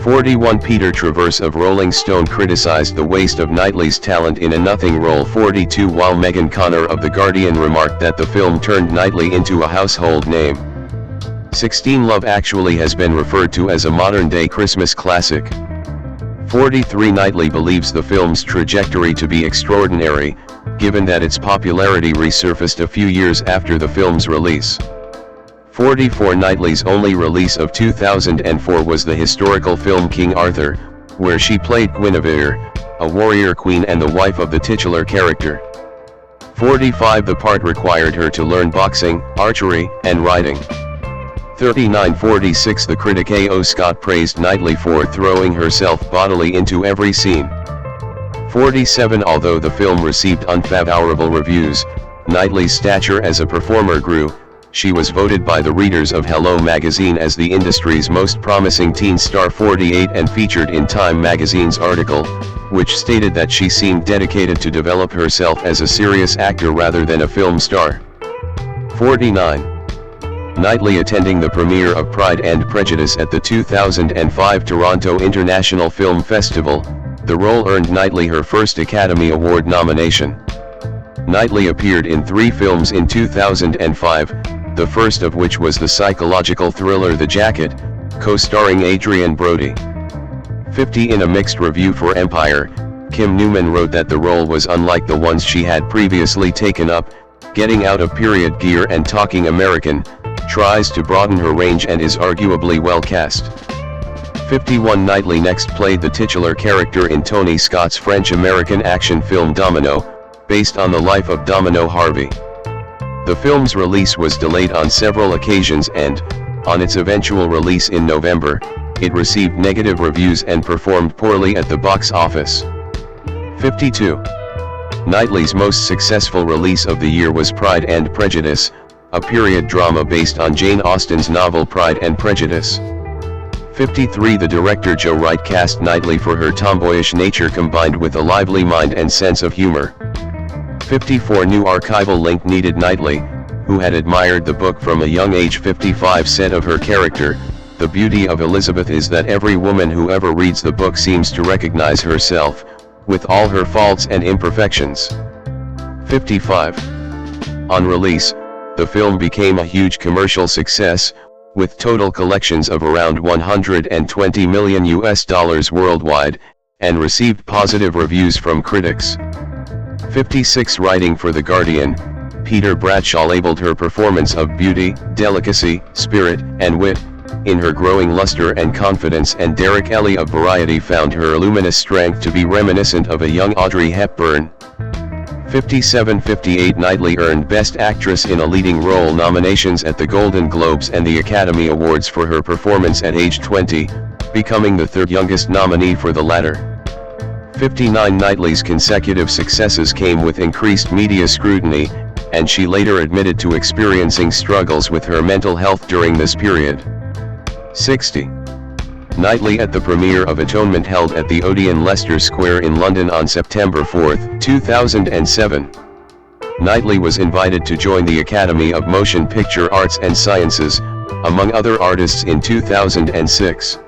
A: 41. Peter Travers of Rolling Stone criticized the waste of Knightley's talent in a nothing role. 42. While Megan Connor of The Guardian remarked that the film turned Knightley into a household name. 16. Love Actually has been referred to as a modern-day Christmas classic. 43. Knightley believes the film's trajectory to be extraordinary, given that its popularity resurfaced a few years after the film's release. 44. Knightley's only release of 2004 was the historical film King Arthur, where she played Guinevere, a warrior queen and the wife of the titular character. 45. The part required her to learn boxing, archery, and riding. 39-46. The critic A.O. Scott praised Knightley for throwing herself bodily into every scene. 47. Although the film received unfavorable reviews, Knightley's stature as a performer grew. She was voted by the readers of Hello magazine as the industry's most promising teen star. 48. And featured in Time magazine's article, which stated that she seemed dedicated to develop herself as a serious actor rather than a film star. 49. Knightley attending the premiere of Pride and Prejudice at the 2005 Toronto International Film Festival. The role earned Knightley her first Academy Award nomination. Knightley appeared in 3 films in 2005, the first of which was the psychological thriller The Jacket, co-starring Adrian Brody. 50. In a mixed review for Empire, Kim Newman wrote that the role was unlike the ones she had previously taken up, getting out of period gear and talking American, tries to broaden her range and is arguably well cast. 51. Knightley next played the titular character in Tony Scott's French-American action film Domino, based on the life of Domino Harvey. The film's release was delayed on several occasions and, on its eventual release in November, it received negative reviews and performed poorly at the box office. 52. Knightley's most successful release of the year was Pride and Prejudice, a period drama based on Jane Austen's novel Pride and Prejudice. 53. The director Joe Wright cast Knightley for her tomboyish nature combined with a lively mind and sense of humor. 54. New archival link needed. Knightley, who had admired the book from a young age. 55. Said of her character, "The beauty of Elizabeth is that every woman who ever reads the book seems to recognize herself, with all her faults and imperfections." 55. On release, the film became a huge commercial success, with total collections of around $120 million worldwide, and received positive reviews from critics. 56. Writing for The Guardian, Peter Bradshaw labeled her performance of beauty, delicacy, spirit, and wit, in her growing luster and confidence, and Derek Elley of Variety found her luminous strength to be reminiscent of a young Audrey Hepburn. 57-58. Knightley earned Best Actress in a Leading Role nominations at the Golden Globes and the Academy Awards for her performance at age 20, becoming the third youngest nominee for the latter. 59. Knightley's consecutive successes came with increased media scrutiny, and she later admitted to experiencing struggles with her mental health during this period. 60. Knightley at the premiere of Atonement held at the Odeon Leicester Square in London on September 4, 2007. Knightley was invited to join the Academy of Motion Picture Arts and Sciences, among other artists, in 2006.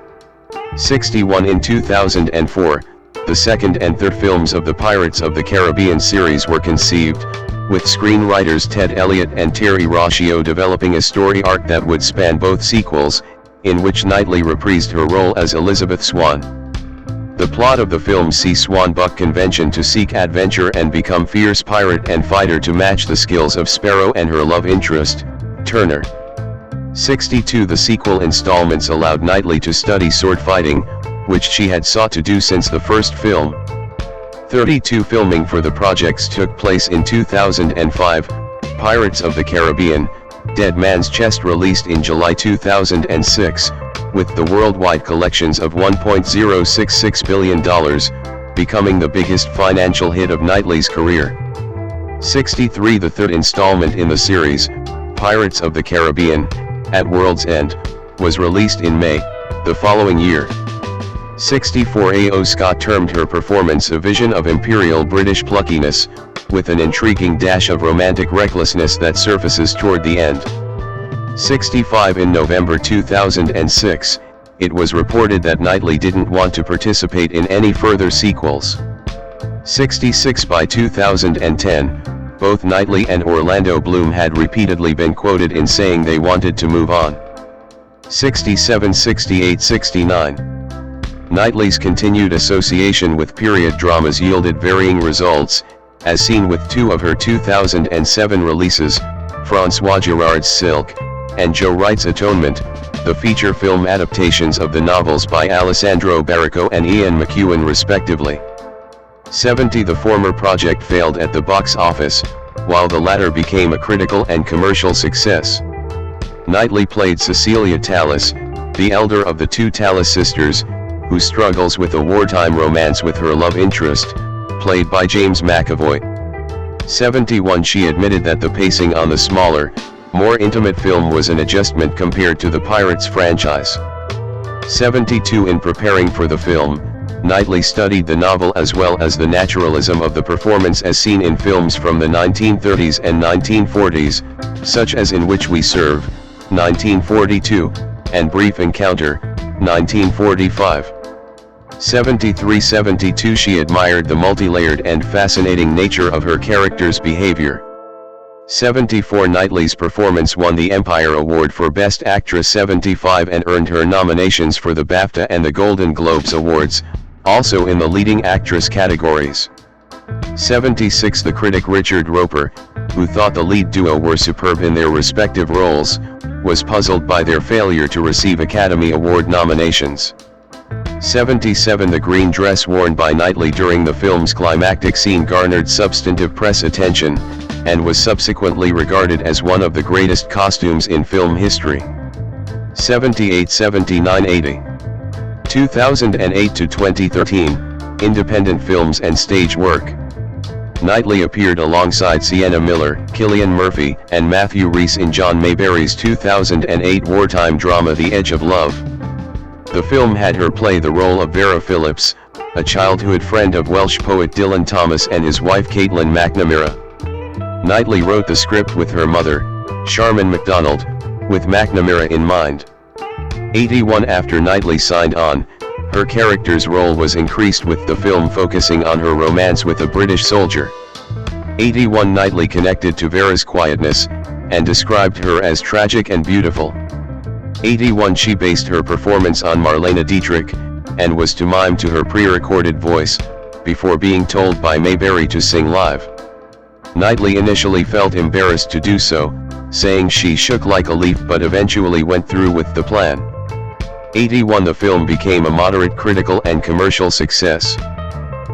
A: 61. In 2004, the second and third films of the Pirates of the Caribbean series were conceived, with screenwriters Ted Elliott and Terry Rossio developing a story arc that would span both sequels, in which Knightley reprised her role as Elizabeth Swann. The plot of the film sees Swan buck convention to seek adventure and become fierce pirate and fighter to match the skills of Sparrow and her love interest, Turner. 62. The sequel installments allowed Knightley to study sword fighting, which she had sought to do since the first film. 32. Filming for the projects took place in 2005, Pirates of the Caribbean, Dead Man's Chest released in July 2006, with the worldwide collections of $1.066 billion, becoming the biggest financial hit of Knightley's career. 63. The third installment in the series, Pirates of the Caribbean, At World's End, was released in May, the following year. 64. A.O. Scott termed her performance a vision of imperial British pluckiness, with an intriguing dash of romantic recklessness that surfaces toward the end. 65. In November 2006, it was reported that Knightley didn't want to participate in any further sequels. 66. By 2010, both Knightley and Orlando Bloom had repeatedly been quoted in saying they wanted to move on. 67. 68. 69. Knightley's continued association with period dramas yielded varying results, as seen with two of her 2007 releases, François Girard's Silk, and Joe Wright's Atonement, the feature film adaptations of the novels by Alessandro Baricco and Ian McEwan respectively. 70. The former project failed at the box office, while the latter became a critical and commercial success. Knightley played Cecilia Tallis, the elder of the two Tallis sisters, who struggles with a wartime romance with her love interest, played by James McAvoy. 71. She admitted that the pacing on the smaller, more intimate film was an adjustment compared to the Pirates franchise. 72. In preparing for the film, Knightley studied the novel as well as the naturalism of the performance as seen in films from the 1930s and 1940s, such as In Which We Serve, 1942, and Brief Encounter, 1945. 73. 72. She admired the multi-layered and fascinating nature of her character's behavior. 74. Knightley's performance won the Empire Award for Best Actress 75 and earned her nominations for the BAFTA and the Golden Globes Awards, also in the leading actress categories. 76. The critic Richard Roper, who thought the lead duo were superb in their respective roles, was puzzled by their failure to receive Academy Award nominations. 77. The green dress worn by Knightley during the film's climactic scene garnered substantive press attention, and was subsequently regarded as one of the greatest costumes in film history. 78. 79. 80. 2008 to 2013, independent films and stage work. Knightley appeared alongside Sienna Miller, Cillian Murphy, and Matthew Rhys in John Mayberry's 2008 wartime drama The Edge of Love. The film had her play the role of Vera Phillips, a childhood friend of Welsh poet Dylan Thomas and his wife Caitlin McNamara. Knightley wrote the script with her mother, Sharman MacDonald, with McNamara in mind. 81. After Knightley signed on, her character's role was increased with the film focusing on her romance with a British soldier. 81. Knightley connected to Vera's quietness, and described her as tragic and beautiful. 81. She based her performance on Marlene Dietrich, and was to mime to her pre-recorded voice, before being told by Mayberry to sing live. Knightley initially felt embarrassed to do so, saying she shook like a leaf but eventually went through with the plan. 81. The film became a moderate critical and commercial success.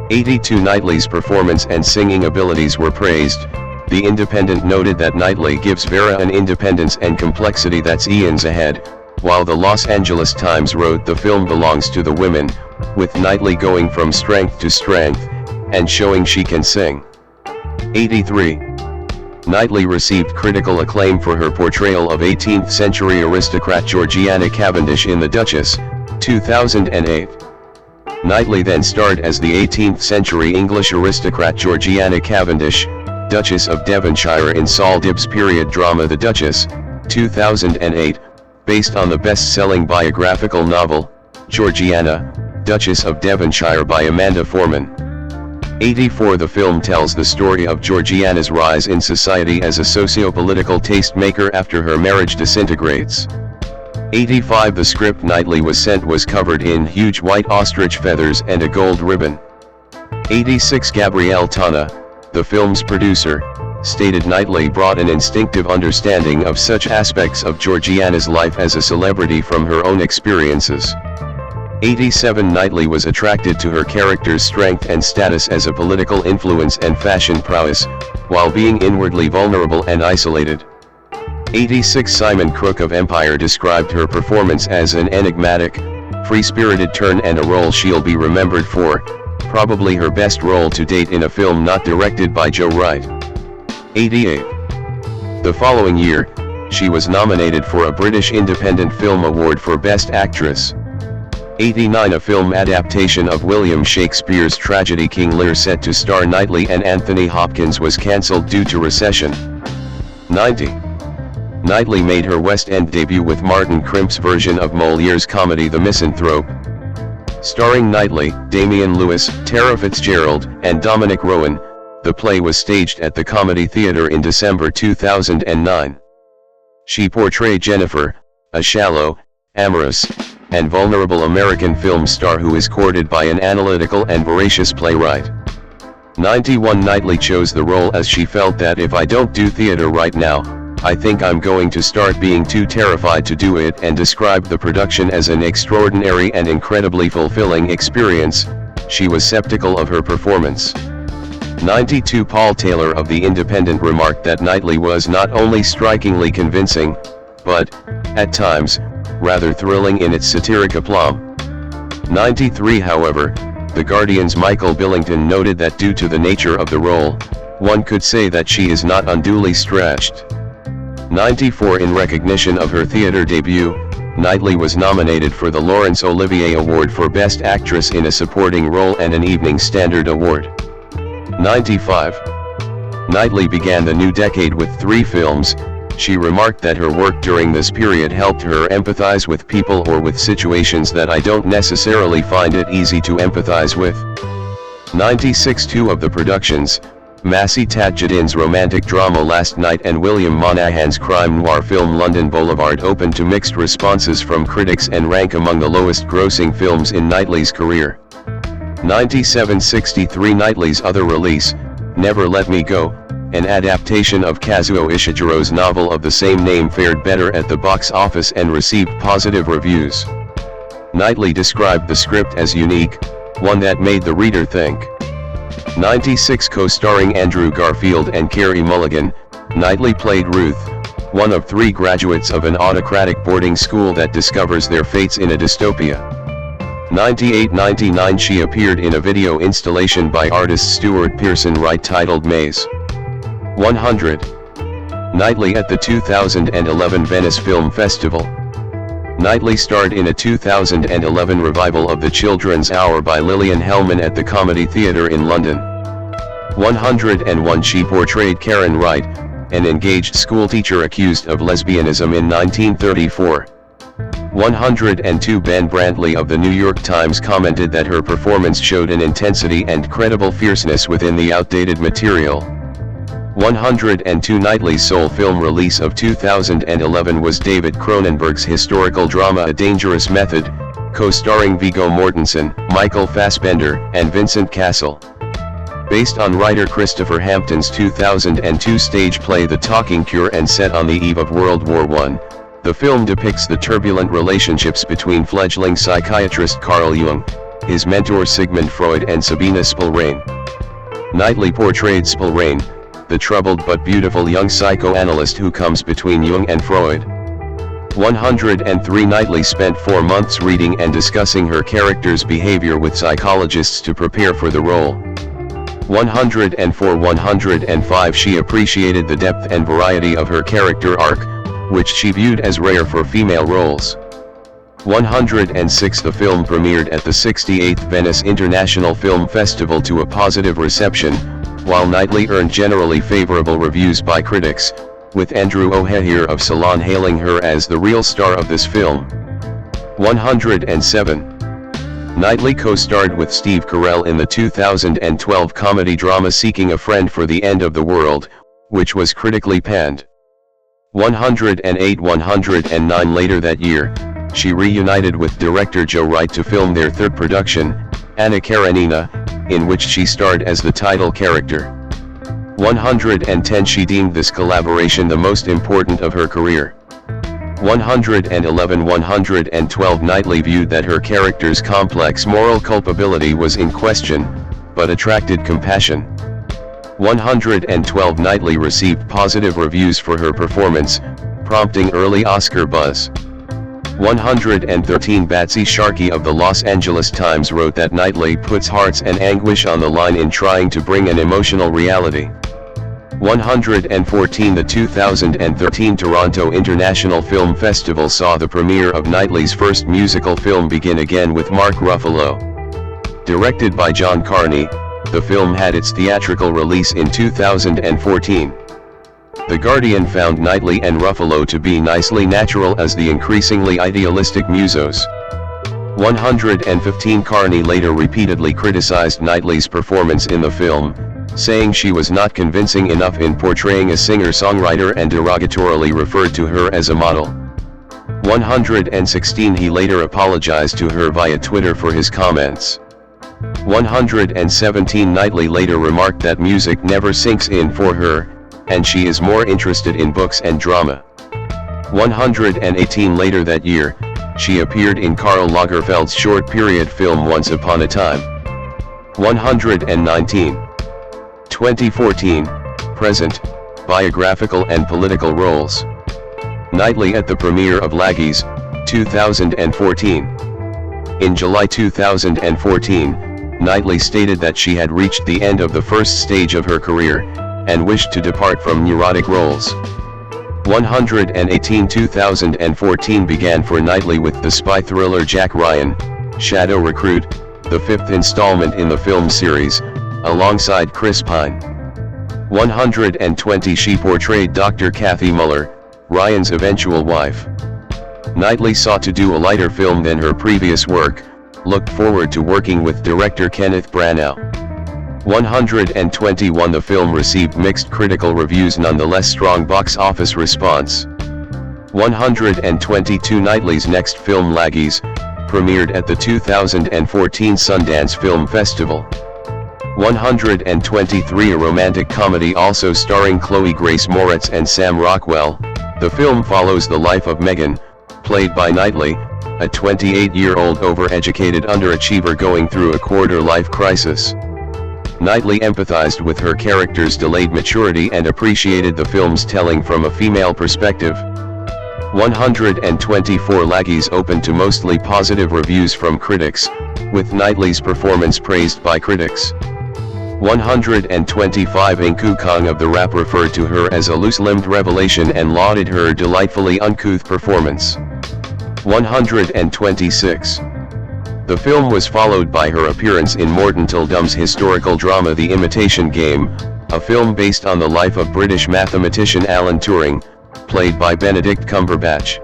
A: 82. Knightley's performance and singing abilities were praised. The Independent noted that Knightley gives Vera an independence and complexity that's eons ahead, while the Los Angeles Times wrote the film belongs to the women, with Knightley going from strength to strength, and showing she can sing. 83. Knightley received critical acclaim for her portrayal of 18th century aristocrat Georgiana Cavendish in The Duchess, 2008. Knightley then starred as the 18th century English aristocrat Georgiana Cavendish, Duchess of Devonshire in Saul Dibb's period drama The Duchess, 2008, based on the best-selling biographical novel, Georgiana, Duchess of Devonshire by Amanda Foreman. 84. The film tells the story of Georgiana's rise in society as a socio-political tastemaker after her marriage disintegrates. 85. The script Knightley was sent was covered in huge white ostrich feathers and a gold ribbon. 86. Gabrielle Tana, the film's producer, stated Knightley brought an instinctive understanding of such aspects of Georgiana's life as a celebrity from her own experiences. 87. Knightley was attracted to her character's strength and status as a political influence and fashion prowess, while being inwardly vulnerable and isolated. 86 Simon Crook of Empire described her performance as an enigmatic, free-spirited turn and a role she'll be remembered for, probably her best role to date in a film not directed by Joe Wright. 88. The following year, she was nominated for a British Independent Film Award for Best Actress. 89 A film adaptation of William Shakespeare's tragedy King Lear set to star Knightley and Anthony Hopkins was cancelled due to recession. 90. Knightley made her West End debut with Martin Crimp's version of Moliere's comedy The Misanthrope. Starring Knightley, Damian Lewis, Tara Fitzgerald, and Dominic Rowan, the play was staged at the Comedy Theatre in December 2009. She portrayed Jennifer, a shallow, amorous, and vulnerable American film star who is courted by an analytical and voracious playwright. 91 Knightley chose the role as she felt that if I don't do theater right now, I think I'm going to start being too terrified to do it, and described the production as an extraordinary and incredibly fulfilling experience. She was skeptical of her performance. 92 Paul Taylor of The Independent remarked that Knightley was not only strikingly convincing, but, at times, rather thrilling in its satiric aplomb. 93 However, The Guardian's Michael Billington noted that due to the nature of the role, one could say that she is not unduly stretched. 94 In recognition of her theater debut, Knightley was nominated for the Laurence Olivier Award for Best Actress in a Supporting Role and an Evening Standard Award. 95. Knightley began the new decade with 3 films. She remarked that her work during this period helped her empathize with people or with situations that I don't necessarily find it easy to empathize with. 96 Two of the productions, Masih Tajuddin's romantic drama Last Night and William Monahan's crime noir film London Boulevard, opened to mixed responses from critics and rank among the lowest grossing films in Knightley's career. 97 63 Knightley's other release, Never Let Me Go, an adaptation of Kazuo Ishijiro's novel of the same name, fared better at the box office and received positive reviews. Knightley described the script as unique, one that made the reader think. 96 Co-starring Andrew Garfield and Carey Mulligan, Knightley played Ruth, one of 3 graduates of an autocratic boarding school that discovers their fates in a dystopia. 98-99 She appeared in a video installation by artist Stuart Pearson Wright titled Maze. 100. Knightley at the 2011 Venice Film Festival. Knightley starred in a 2011 revival of The Children's Hour by Lillian Hellman at the Comedy Theatre in London. 101 She portrayed Karen Wright, an engaged schoolteacher accused of lesbianism in 1934. 102 Ben Brantley of the New York Times commented that her performance showed an intensity and credible fierceness within the outdated material. 102 Knightley's sole film release of 2011 was David Cronenberg's historical drama A Dangerous Method, co-starring Viggo Mortensen, Michael Fassbender, and Vincent Cassel. Based on writer Christopher Hampton's 2002 stage play The Talking Cure and set on the eve of World War I, the film depicts the turbulent relationships between fledgling psychiatrist Carl Jung, his mentor Sigmund Freud, and Sabina Spielrein. Knightley portrayed Spielrein, the troubled but beautiful young psychoanalyst who comes between Jung and Freud. 103 Knightley spent 4 months reading and discussing her character's behavior with psychologists to prepare for the role. 104-105 She appreciated the depth and variety of her character arc, which she viewed as rare for female roles. 106 The film premiered at the 68th Venice International Film Festival to a positive reception, while Knightley earned generally favorable reviews by critics, with Andrew O'Hehir of Salon hailing her as the real star of this film. 107. Knightley co-starred with Steve Carell in the 2012 comedy drama Seeking a Friend for the End of the World, which was critically panned. 108-109 Later that year, she reunited with director Joe Wright to film their third production, Anna Karenina, in which she starred as the title character. 110 She deemed this collaboration the most important of her career. 111-112 Knightley viewed that her character's complex moral culpability was in question, but attracted compassion. 112 Knightley received positive reviews for her performance, prompting early Oscar buzz. 113 Batsy Sharkey of the Los Angeles Times wrote that Knightley puts hearts and anguish on the line in trying to bring an emotional reality. 114 The 2013 Toronto International Film Festival saw the premiere of Knightley's first musical film Begin Again with Mark Ruffalo. Directed by John Carney, the film had its theatrical release in 2014. The Guardian found Knightley and Ruffalo to be nicely natural as the increasingly idealistic musos. 115 Carney later repeatedly criticized Knightley's performance in the film, saying she was not convincing enough in portraying a singer-songwriter and derogatorily referred to her as a model. 116 He later apologized to her via Twitter for his comments. 117 Knightley later remarked that music never sinks in for her, and she is more interested in books and drama. 118 Later that year, she appeared in Karl Lagerfeld's short-period film Once Upon a Time. 119. 2014, Present, Biographical and Political Roles. Knightley at the premiere of Laggies, 2014. In July 2014, Knightley stated that she had reached the end of the first stage of her career, and wished to depart from neurotic roles. 118 2014 began for Knightley with the spy thriller Jack Ryan, Shadow Recruit, the fifth installment in the film series, alongside Chris Pine. 120 She portrayed Dr. Kathy Muller, Ryan's eventual wife. Knightley sought to do a lighter film than her previous work, looked forward to working with director Kenneth Branagh. 121 The film received mixed critical reviews, nonetheless strong box office response. 122 Knightley's next film Laggies, premiered at the 2014 Sundance Film Festival. 123 A romantic comedy also starring Chloe Grace Moretz and Sam Rockwell, the film follows the life of Megan, played by Knightley, a 28-year-old overeducated underachiever going through a quarter-life crisis. Knightley empathized with her character's delayed maturity and appreciated the film's telling from a female perspective. 124 Laggies opened to mostly positive reviews from critics, with Knightley's performance praised by critics. 125 Inku Kong of the Rap referred to her as a loose-limbed revelation and lauded her delightfully uncouth performance. 126. The film was followed by her appearance in Morton Tildom's historical drama The Imitation Game, a film based on the life of British mathematician Alan Turing, played by Benedict Cumberbatch.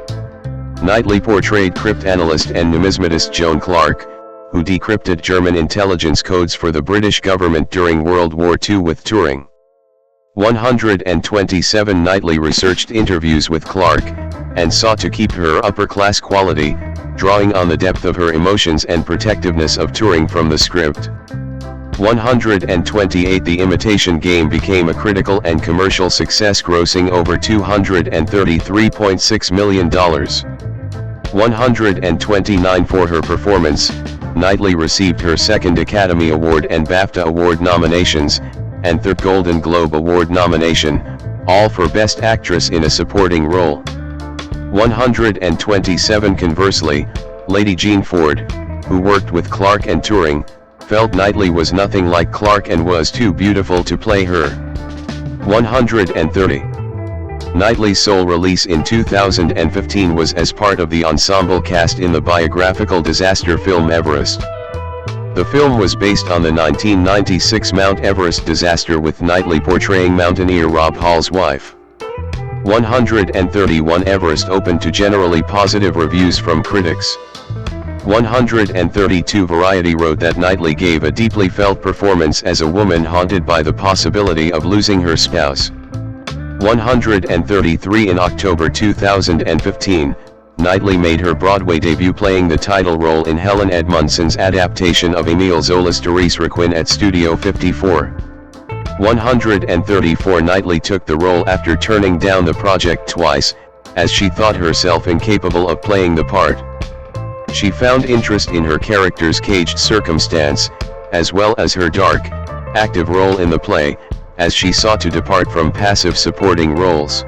A: Knightley portrayed cryptanalyst and numismatist Joan Clark, who decrypted German intelligence codes for the British government during World War II with Turing. 127 Knightley researched interviews with Clark, and sought to keep her upper-class quality, drawing on the depth of her emotions and protectiveness of Turing from the script. 128 The Imitation Game became a critical and commercial success, grossing over $233.6 million. 129 For her performance, Knightley received her second Academy Award and BAFTA Award nominations, and third Golden Globe Award nomination, all for Best Actress in a Supporting Role. 127 Conversely, Lady Jean Ford, who worked with Clark and Turing, felt Knightley was nothing like Clark and was too beautiful to play her. 130. Knightley's sole release in 2015 was as part of the ensemble cast in the biographical disaster film Everest. The film was based on the 1996 Mount Everest disaster, with Knightley portraying mountaineer Rob Hall's wife. 131 Everest opened to generally positive reviews from critics. 132 Variety wrote that Knightley gave a deeply felt performance as a woman haunted by the possibility of losing her spouse. 133 In October 2015, Knightley made her Broadway debut playing the title role in Helen Edmondson's adaptation of Émile Zola's Therese Raquin at Studio 54. 134 Knightley took the role after turning down the project twice, as she thought herself incapable of playing the part. She found interest in her character's caged circumstance, as well as her dark, active role in the play, as she sought to depart from passive supporting roles.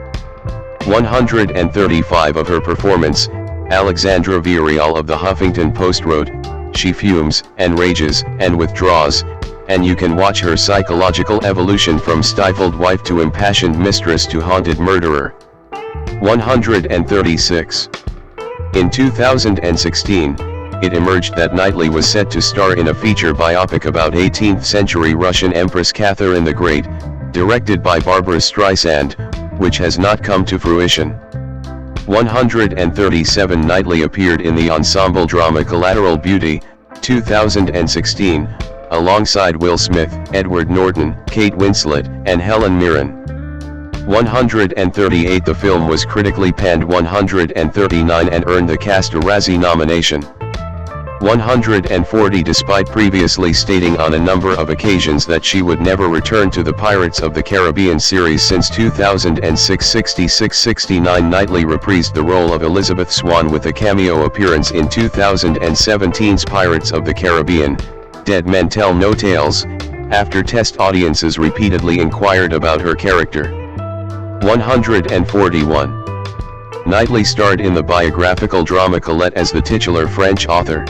A: 135 of her performance, Alexandra Villarreal of the Huffington Post wrote, "She fumes, and rages, and withdraws, and you can watch her psychological evolution from stifled wife to impassioned mistress to haunted murderer." 136. In 2016, it emerged that Knightley was set to star in a feature biopic about 18th-century Russian Empress Catherine the Great, directed by Barbara Streisand, which has not come to fruition. 137. Knightley appeared in the ensemble drama Collateral Beauty, 2016, alongside Will Smith, Edward Norton, Kate Winslet, and Helen Mirren. 138. The film was critically panned. 139 and earned the cast a Razzie nomination. 140. Despite previously stating on a number of occasions that she would never return to the Pirates of the Caribbean series since 2006. 66-69 Knightley reprised the role of Elizabeth Swann with a cameo appearance in 2017's Pirates of the Caribbean, Dead Men Tell No Tales, after test audiences repeatedly inquired about her character. 141. Knightley starred in the biographical drama Colette as the titular French author.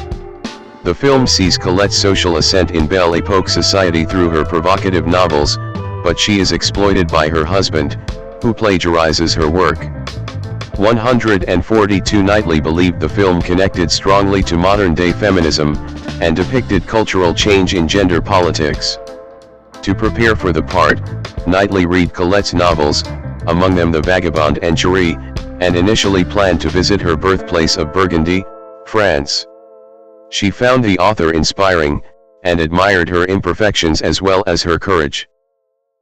A: The film sees Colette's social ascent in Belle Epoque society through her provocative novels, but she is exploited by her husband, who plagiarizes her work. 142. Knightley believed the film connected strongly to modern-day feminism, and depicted cultural change in gender politics. To prepare for the part, Knightley read Colette's novels, among them The Vagabond and Cherie, and initially planned to visit her birthplace of Burgundy, France. She found the author inspiring, and admired her imperfections as well as her courage.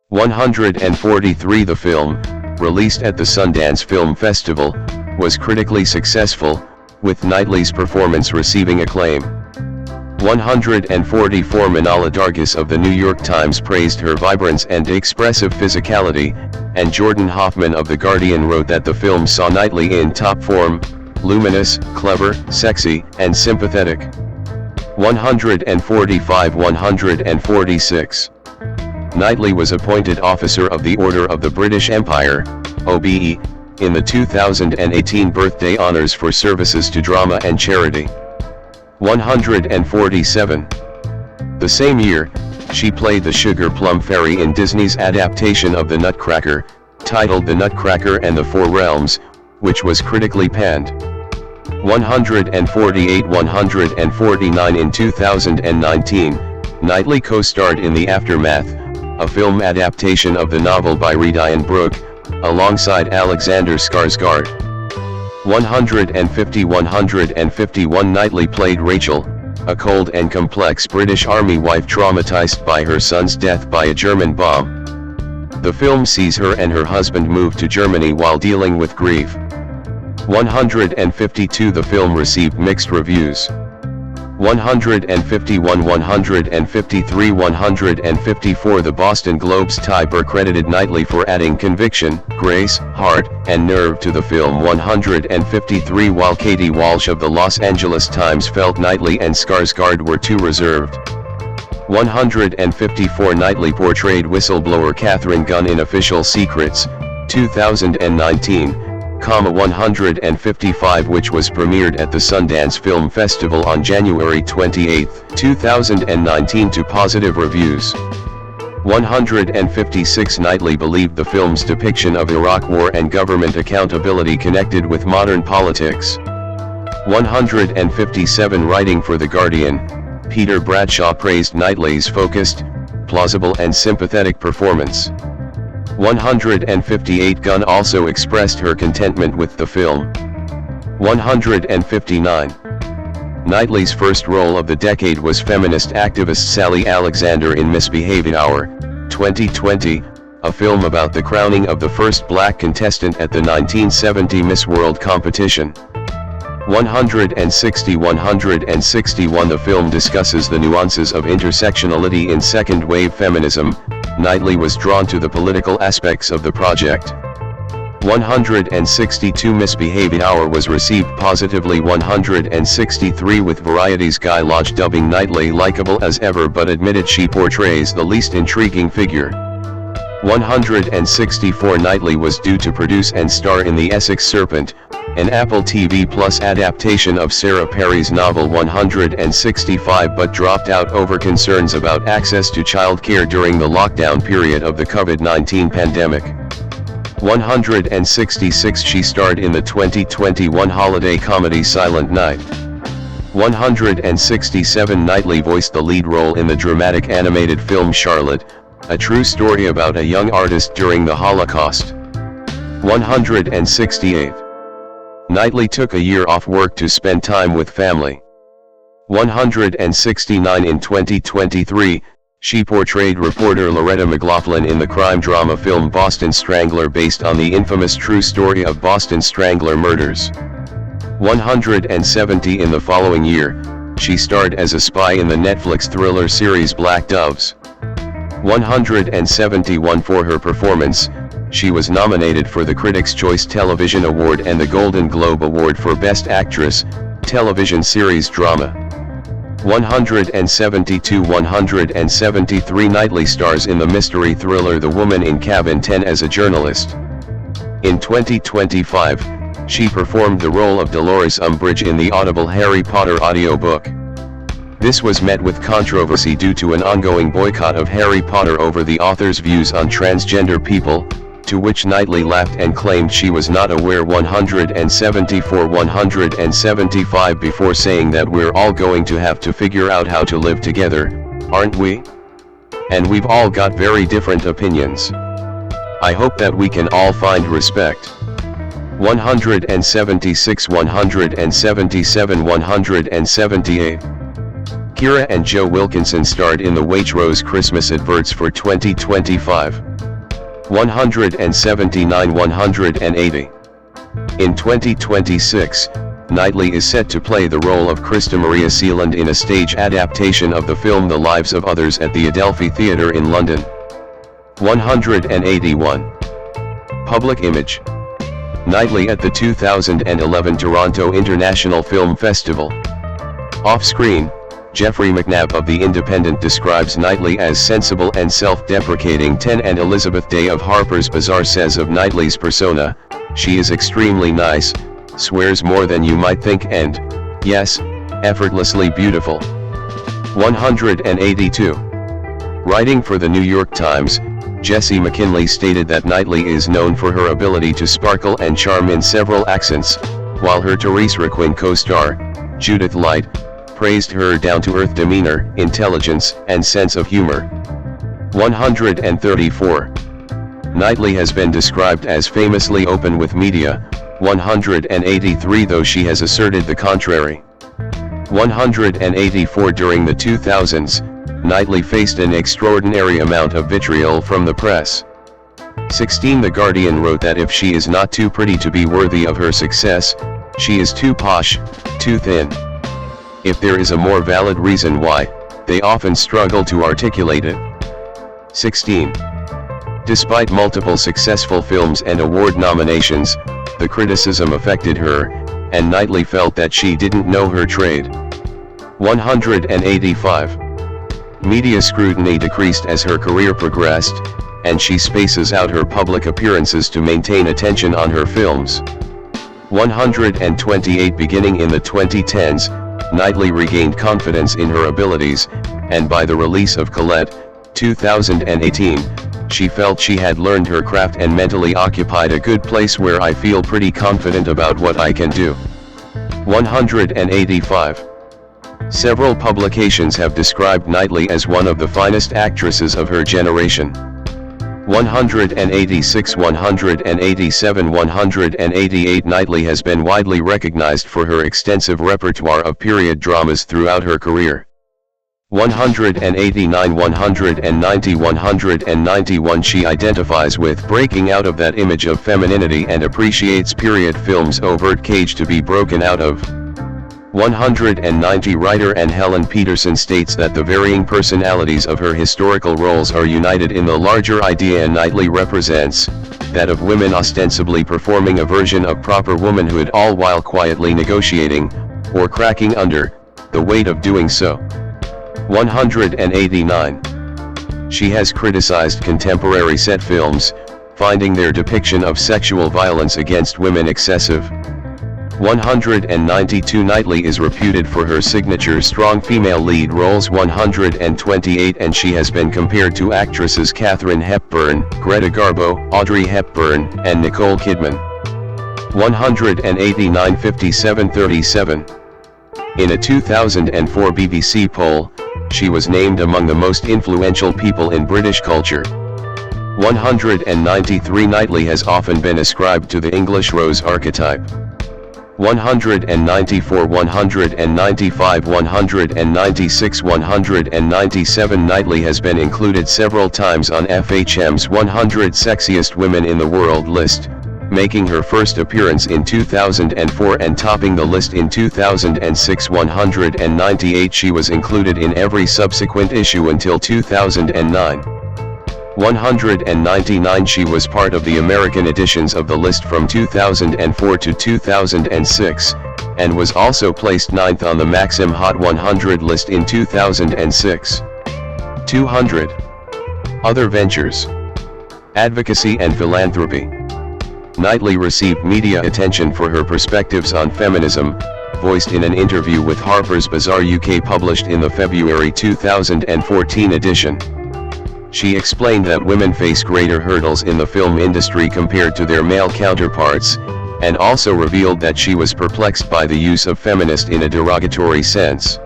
A: 143. The film, released at the Sundance Film Festival, was critically successful, with Knightley's performance receiving acclaim. 144. Manala Dargis of the New York Times praised her vibrance and expressive physicality, and Jordan Hoffman of The Guardian wrote that the film saw Knightley in top form, luminous, clever, sexy, and sympathetic. 145. 146. Knightley was appointed Officer of the Order of the British Empire, OBE, in the 2018 Birthday Honours for services to drama and charity. 147. The same year, she played the Sugar Plum Fairy in Disney's adaptation of The Nutcracker, titled The Nutcracker and the Four Realms, which was critically panned. 148. 149. In 2019, Knightley co-starred in The Aftermath, a film adaptation of the novel by Redian Brooke, alongside Alexander Skarsgård. 150. 151. Knightley played Rachel, a cold and complex British Army wife traumatized by her son's death by a German bomb. The film sees her and her husband move to Germany while dealing with grief. 152. The film received mixed reviews. 151. 153. 154. The Boston Globe's Ty Burr credited Knightley for adding conviction, grace, heart, and nerve to the film. 153. While Katie Walsh of the Los Angeles Times felt Knightley and Skarsgård were too reserved. 154. Knightley portrayed whistleblower Catherine Gunn in Official Secrets, 2019, 155, which was premiered at the Sundance Film Festival on January 28, 2019 to positive reviews. 156. Knightley believed the film's depiction of Iraq War and government accountability connected with modern politics. 157. Writing for The Guardian, Peter Bradshaw praised Knightley's focused, plausible and sympathetic performance. 158. Gunn also expressed her contentment with the film. 159. Knightley's first role of the decade was feminist activist Sally Alexander in Misbehaved Hour, 2020, a film about the crowning of the first black contestant at the 1970 Miss World competition. 160. 161. The film discusses the nuances of intersectionality in second-wave feminism. Knightley was drawn to the political aspects of the project. 162. Misbehaved Hour was received positively. 163. With Variety's Guy Lodge dubbing Knightley likable as ever but admitted she portrays the least intriguing figure. 164 Knightley was due to produce and star in The Essex Serpent, an Apple TV Plus adaptation of Sarah Perry's novel 165, but dropped out over concerns about access to childcare during the lockdown period of the COVID-19 pandemic. 166 She starred in the 2021 holiday comedy Silent Night. 167 Knightley voiced the lead role in the dramatic animated film Charlotte, a true story about a young artist during the Holocaust. 168 Knightley took a year off work to spend time with family. 169 In 2023, she portrayed reporter Loretta McLaughlin in the crime drama film Boston Strangler, based on the infamous true story of Boston Strangler murders. 170 In the following year, she starred as a spy in the Netflix thriller series Black Doves. 171 For her performance, she was nominated for the Critics' Choice Television Award and the Golden Globe Award for Best Actress, Television Series Drama. 172 173 Knightley stars in the mystery thriller The Woman in Cabin 10 as a journalist. In 2025, she performed the role of Dolores Umbridge in the Audible Harry Potter audiobook. This was met with controversy due to an ongoing boycott of Harry Potter over the author's views on transgender people, to which Knightley laughed and claimed she was not aware. 174 175 Before saying that we're all going to have to figure out how to live together, aren't we? And we've all got very different opinions. I hope that we can all find respect. 176 177 178 Kira and Joe Wilkinson starred in the Waitrose Christmas adverts for 2025. 179 180 In 2026, Knightley is set to play the role of Christa Maria Sealand in a stage adaptation of the film The Lives of Others at the Adelphi Theatre in London. 181 Public image. Knightley at the 2011 Toronto International Film Festival. Off-screen, Jeffrey McNabb of The Independent describes Knightley as sensible and self-deprecating. 10 And Elizabeth Day of Harper's Bazaar says of Knightley's persona, she is extremely nice, swears more than you might think, and, yes, effortlessly beautiful. 182 Writing for the New York Times, Jessie McKinley stated that Knightley is known for her ability to sparkle and charm in several accents, while her Therese Requin co-star, Judith Light, praised her down-to-earth demeanor, intelligence, and sense of humor. 134 Knightley has been described as famously open with media, 183 though she has asserted the contrary. 184 During the 2000s, Knightley faced an extraordinary amount of vitriol from the press. 16 The Guardian wrote that if she is not too pretty to be worthy of her success, she is too posh, too thin. If there is a more valid reason why, they often struggle to articulate it. 16 Despite multiple successful films and award nominations, the criticism affected her, and Knightley felt that she didn't know her trade. 185 Media scrutiny decreased as her career progressed, and she spaces out her public appearances to maintain attention on her films. 128 Beginning in the 2010s, Knightley regained confidence in her abilities, and by the release of Colette, 2018, she felt she had learned her craft and mentally occupied a good place where I feel pretty confident about what I can do. 185 Several publications have described Knightley as one of the finest actresses of her generation. 186 187 188 Knightley has been widely recognized for her extensive repertoire of period dramas throughout her career. 189 190 191 She identifies with breaking out of that image of femininity and appreciates period films' overt cage to be broken out of. 190 Writer Anne Helen Peterson states that the varying personalities of her historical roles are united in the larger idea Knightley represents, that of women ostensibly performing a version of proper womanhood all while quietly negotiating, or cracking under, the weight of doing so. 189 She has criticized contemporary set films, finding their depiction of sexual violence against women excessive. 192 Knightley is reputed for her signature strong female lead roles 128, and she has been compared to actresses Katharine Hepburn, Greta Garbo, Audrey Hepburn, and Nicole Kidman. 189 57 37. In a 2004 BBC poll, she was named among the most influential people in British culture. 193 Knightley has often been ascribed to the English rose archetype. 194 195 196 197 Knightley has been included several times on FHM's 100 Sexiest Women in the World list, making her first appearance in 2004 and topping the list in 2006. 198 She was included in every subsequent issue until 2009. 199 She was part of the American editions of the list from 2004 to 2006, and was also placed 9th on the Maxim Hot 100 list in 2006. 200. Other ventures. Advocacy and philanthropy. Knightley received media attention for her perspectives on feminism, voiced in an interview with Harper's Bazaar UK published in the February 2014 edition. She explained that women face greater hurdles in the film industry compared to their male counterparts, and also revealed that she was perplexed by the use of feminist in a derogatory sense.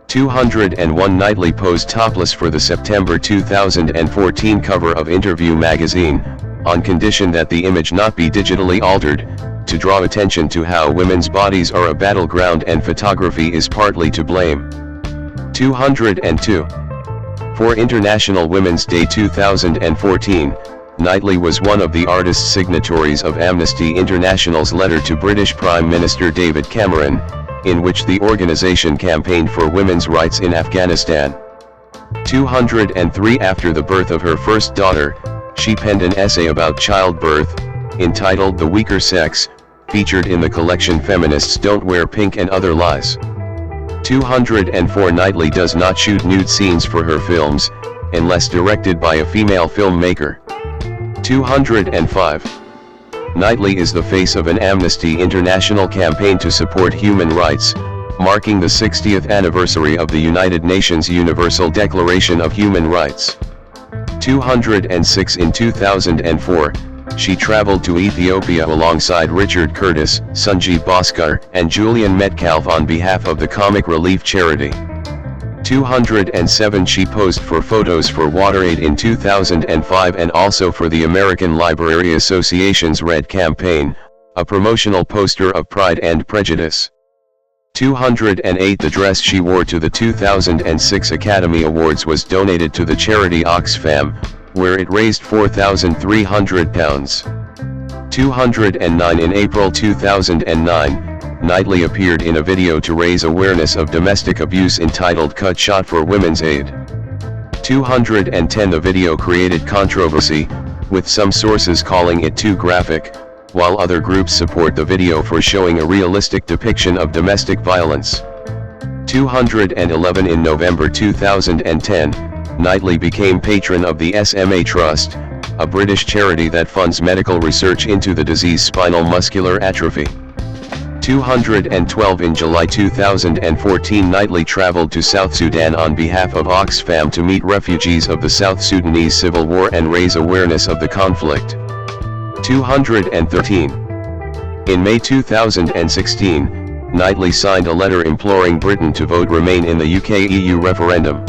A: 201 Knightley posed topless for the September 2014 cover of Interview magazine, on condition that the image not be digitally altered, to draw attention to how women's bodies are a battleground and photography is partly to blame. 202. For International Women's Day 2014, Knightley was one of the artist signatories of Amnesty International's letter to British Prime Minister David Cameron, in which the organisation campaigned for women's rights in Afghanistan. 203 After the birth of her first daughter, she penned an essay about childbirth, entitled The Weaker Sex, featured in the collection Feminists Don't Wear Pink and Other Lies. 204 Knightley does not shoot nude scenes for her films, unless directed by a female filmmaker. 205. Knightley is the face of an Amnesty International campaign to support human rights, marking the 60th anniversary of the United Nations Universal Declaration of Human Rights. 206 In 2004, she traveled to Ethiopia alongside Richard Curtis, Sanjeev Bhaskar, and Julian Metcalf on behalf of the Comic Relief Charity. 207 She posed for photos for WaterAid in 2005 and also for the American Library Association's Red Campaign, a promotional poster of Pride and Prejudice. 208 The dress she wore to the 2006 Academy Awards was donated to the charity Oxfam, where it raised £4,300. 209 In April 2009, Knightley appeared in a video to raise awareness of domestic abuse entitled Cut Shot for Women's Aid. 210 The video created controversy, with some sources calling it too graphic, while other groups support the video for showing a realistic depiction of domestic violence. 211 In November 2010, Knightley became patron of the SMA Trust, a British charity that funds medical research into the disease spinal muscular atrophy. 212 In July 2014 Knightley traveled to South Sudan on behalf of Oxfam to meet refugees of the South Sudanese civil war and raise awareness of the conflict. 213. In May 2016, Knightley signed a letter imploring Britain to vote Remain in the UK-EU referendum.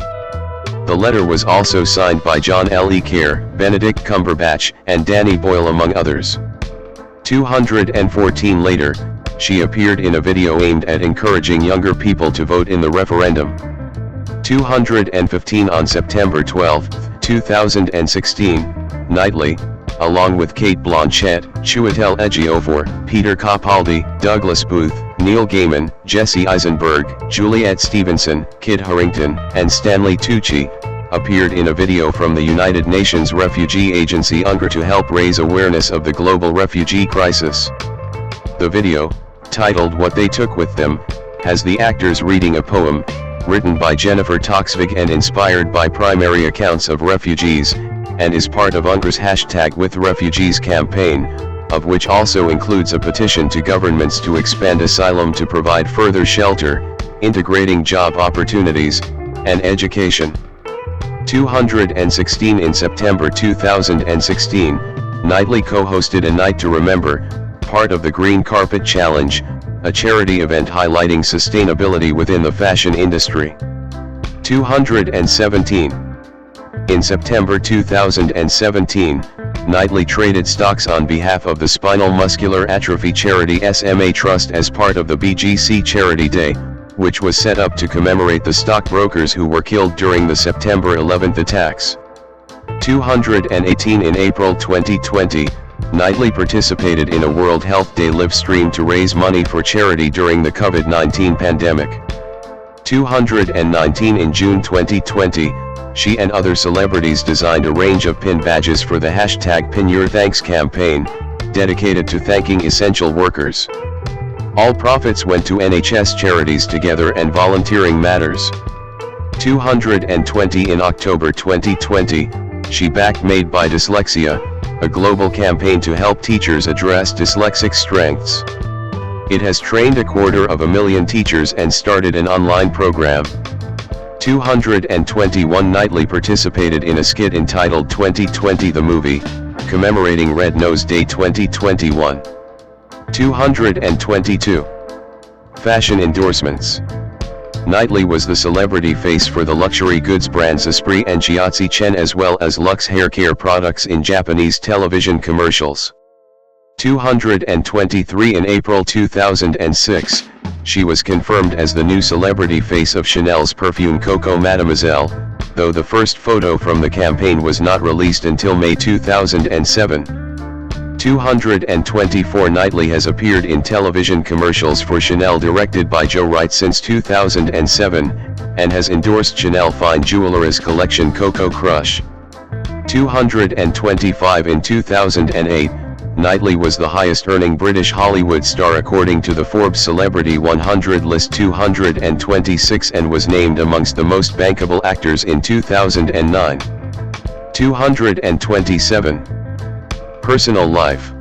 A: The letter was also signed by John L. E. Kerr, Benedict Cumberbatch, and Danny Boyle among others. 214 Later, she appeared in a video aimed at encouraging younger people to vote in the referendum. 215 On September 12, 2016, Knightley, along with Kate Blanchett, Chiwetel Ejiofor, Peter Capaldi, Douglas Booth, Neil Gaiman, Jesse Eisenberg, Juliet Stevenson, Kit Harington, and Stanley Tucci, appeared in a video from the United Nations Refugee Agency UNRWA to help raise awareness of the global refugee crisis. The video, titled What They Took With Them, has the actors reading a poem, written by Jennifer Toxvig and inspired by primary accounts of refugees, and is part of UNRWA's #WithRefugees campaign, of which also includes a petition to governments to expand asylum to provide further shelter, integrating job opportunities, and education. 216 In September 2016, Knightley co-hosted A Night to Remember, part of the Green Carpet Challenge, a charity event highlighting sustainability within the fashion industry. 217. In September 2017, Knightley traded stocks on behalf of the Spinal Muscular Atrophy charity SMA Trust as part of the BGC Charity Day, which was set up to commemorate the stockbrokers who were killed during the September 11th attacks. 218 In April 2020, Knightley participated in a World Health Day live stream to raise money for charity during the COVID-19 pandemic. 219 In June 2020, she and other celebrities designed a range of pin badges for the #PinYourThanks campaign, dedicated to thanking essential workers. All profits went to NHS charities Together and Volunteering Matters. 220 In October 2020, she backed Made by Dyslexia, a global campaign to help teachers address dyslexic strengths. It has trained 250,000 teachers and started an online program. 221 Knightley participated in a skit entitled 2020 the Movie, commemorating Red Nose Day 2021. 222. Fashion endorsements. Knightley was the celebrity face for the luxury goods brands Esprit and Chiatzi Chen as well as Luxe hair care products in Japanese television commercials. 223 In April 2006, she was confirmed as the new celebrity face of Chanel's perfume Coco Mademoiselle, though the first photo from the campaign was not released until May 2007. 224 Knightley has appeared in television commercials for Chanel directed by Joe Wright since 2007, and has endorsed Chanel fine jewelry's collection Coco Crush. 225 In 2008, Knightley was the highest-earning British Hollywood star according to the Forbes Celebrity 100 list 226 and was named amongst the most bankable actors in 2009. 227. Personal life.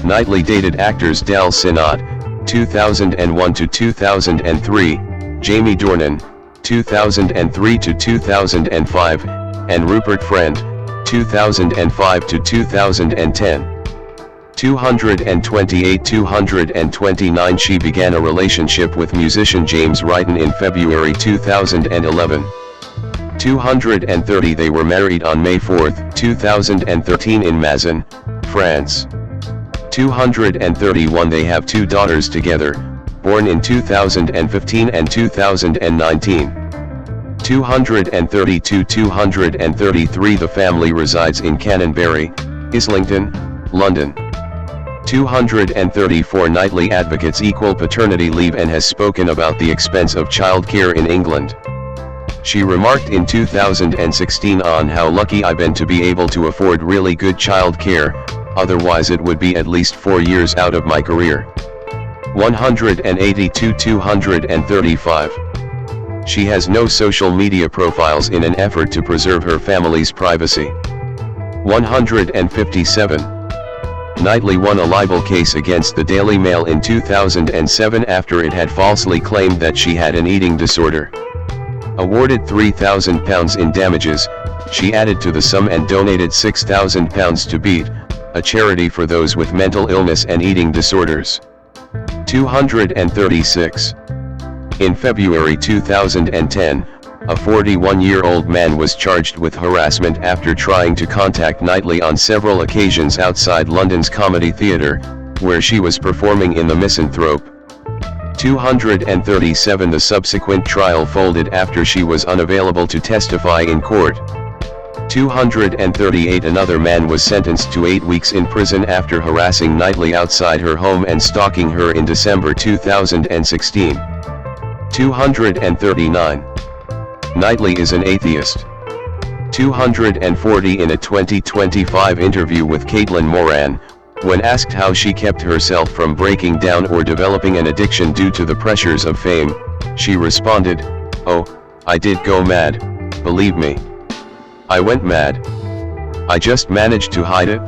A: Knightley dated actors Dal Sinat, 2001 to 2003, Jamie Dornan, 2003 to 2005, and Rupert Friend, 2005 to 2010. 228-229 She began a relationship with musician James Wrighton in February 2011. 230 They were married on May 4, 2013 in Mazan, France. 231 They have 2 daughters together, born in 2015 and 2019. 232-233 The family resides in Canonbury, Islington, London. 234 Knightley advocates equal paternity leave and has spoken about the expense of childcare in England. She remarked in 2016 on how lucky I've been to be able to afford really good childcare, otherwise it would be at least 4 years out of my career. 182-235. She has no social media profiles in an effort to preserve her family's privacy. 157. Knightley won a libel case against the Daily Mail in 2007 after it had falsely claimed that she had an eating disorder. Awarded £3,000 in damages, she added to the sum and donated £6,000 to Beat, a charity for those with mental illness and eating disorders. 236. In February 2010, a 41-year-old man was charged with harassment after trying to contact Knightley on several occasions outside London's Comedy Theatre, where she was performing in the Misanthrope. 237 The subsequent trial folded after she was unavailable to testify in court. 238 Another man was sentenced to 8 weeks in prison after harassing Knightley outside her home and stalking her in December 2016. 239. Knightley is an atheist. 240 In a 2025 interview with Caitlin Moran, when asked how she kept herself from breaking down or developing an addiction due to the pressures of fame, she responded, Oh, I did go mad, believe me. I went mad. I just managed to hide it.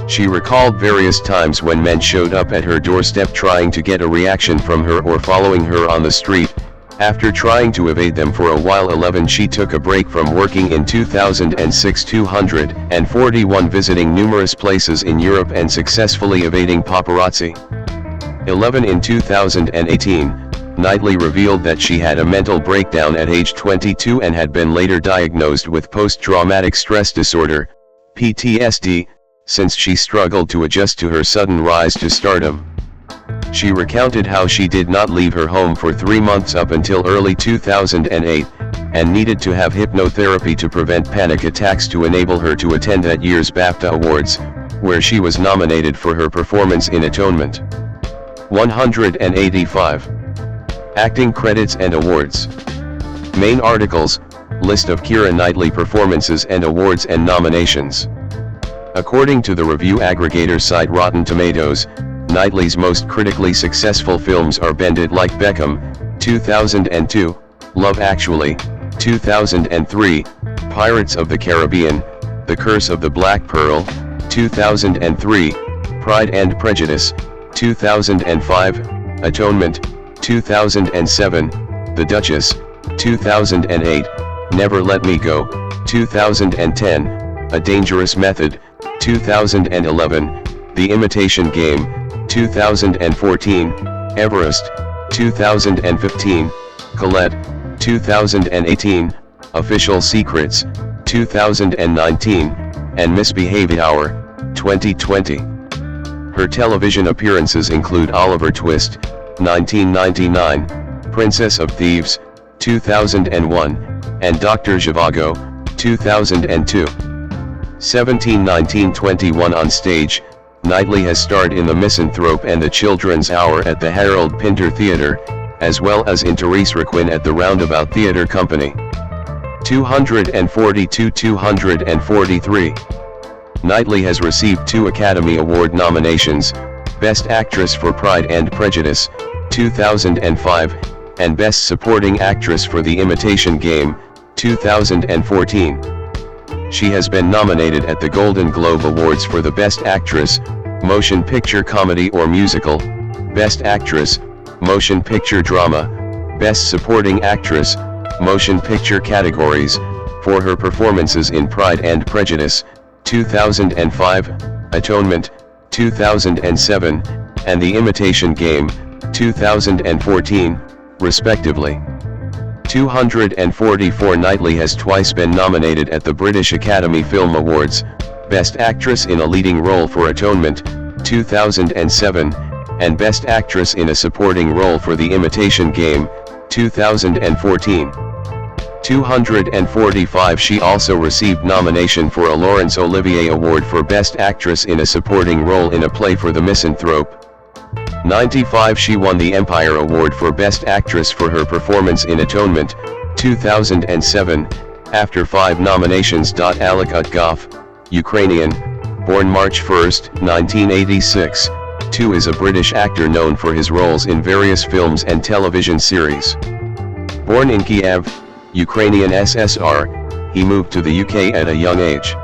A: She recalled various times when men showed up at her doorstep trying to get a reaction from her or following her on the street. After trying to evade them for a while. 11 She took a break from working in 2006. 241 Visiting numerous places in Europe and successfully evading paparazzi. 11 In 2018, Knightley revealed that she had a mental breakdown at age 22 and had been later diagnosed with post-traumatic stress disorder, PTSD, since she struggled to adjust to her sudden rise to stardom. She recounted how she did not leave her home for 3 months up until early 2008, and needed to have hypnotherapy to prevent panic attacks to enable her to attend that year's BAFTA Awards, where she was nominated for her performance in Atonement. 185. Acting credits and awards. Main articles, list of Keira Knightley performances and awards and nominations. According to the review aggregator site Rotten Tomatoes, Knightley's most critically successful films are Bend It Like Beckham, 2002, Love Actually, 2003, Pirates of the Caribbean, The Curse of the Black Pearl, 2003, Pride and Prejudice, 2005, Atonement, 2007, The Duchess, 2008, Never Let Me Go, 2010, A Dangerous Method, 2011, The Imitation Game, 2014, Everest, 2015, Colette, 2018, Official Secrets, 2019, and Misbehaved Hour, 2020. Her television appearances include Oliver Twist, 1999, Princess of Thieves, 2001, and Dr. Zhivago, 2002. 17, 19, 21 On stage, Knightley has starred in The Misanthrope and The Children's Hour at the Harold Pinter Theatre, as well as in Therese Requin at the Roundabout Theatre Company. 242, 243. Knightley has received 2 Academy Award nominations, Best Actress for Pride and Prejudice, 2005, and Best Supporting Actress for The Imitation Game, 2014. She has been nominated at the Golden Globe Awards for the Best Actress, Motion Picture Comedy or Musical, Best Actress, Motion Picture Drama, Best Supporting Actress, Motion Picture categories, for her performances in Pride and Prejudice, 2005, Atonement, 2007, and The Imitation Game, 2014, respectively. 244 Knightley has twice been nominated at the British Academy Film Awards, Best Actress in a Leading Role for Atonement, 2007, and Best Actress in a Supporting Role for The Imitation Game, 2014. 245 She also received nomination for a Laurence Olivier Award for Best Actress in a Supporting Role in a Play for The Misanthrope. 95 She won the Empire Award for Best Actress for her performance in Atonement, 2007, after 5 nominations. Alek Utgov, Ukrainian, born March 1, 1986, 2 is a British actor known for his roles in various films and television series. Born in Kiev, Ukrainian SSR, he moved to the UK at a young age.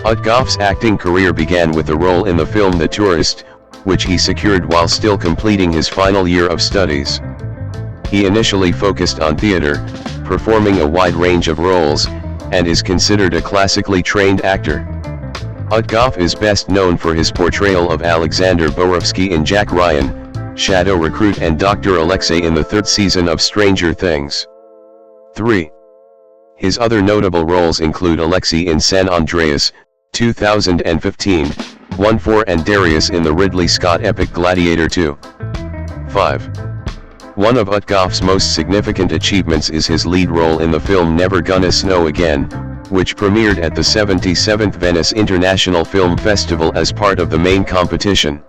A: Utgov's acting career began with a role in the film The Tourist, which he secured while still completing his final year of studies. He initially focused on theater, performing a wide range of roles, and is considered a classically trained actor. Utgov is best known for his portrayal of Alexander Borowski in Jack Ryan, Shadow Recruit and Dr. Alexei in the 3rd season of Stranger Things. 3. His other notable roles include Alexei in San Andreas, 2015, 1-4 and Darius in the Ridley Scott epic Gladiator 2. 5. One of Utgov's most significant achievements is his lead role in the film Never Gonna Snow Again, which premiered at the 77th Venice International Film Festival as part of the main competition.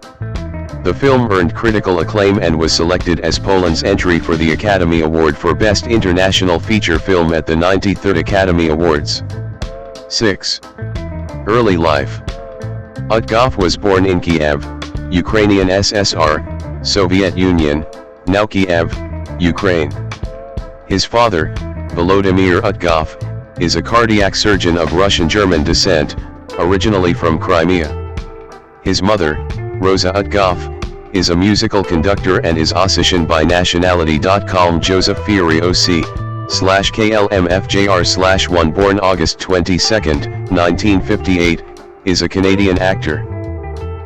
A: The film earned critical acclaim and was selected as Poland's entry for the Academy Award for Best International Feature Film at the 93rd Academy Awards. 6. Early life. Utgov was born in Kiev, Ukrainian SSR, Soviet Union, now Kiev, Ukraine. His father, Volodymyr Utgov, is a cardiac surgeon of Russian-German descent, originally from Crimea. His mother, Rosa Utgov, is a musical conductor and is Ossetian by nationality. Joseph Fieri OC/KLMFJR/1 born August 22, 1958, is a Canadian actor.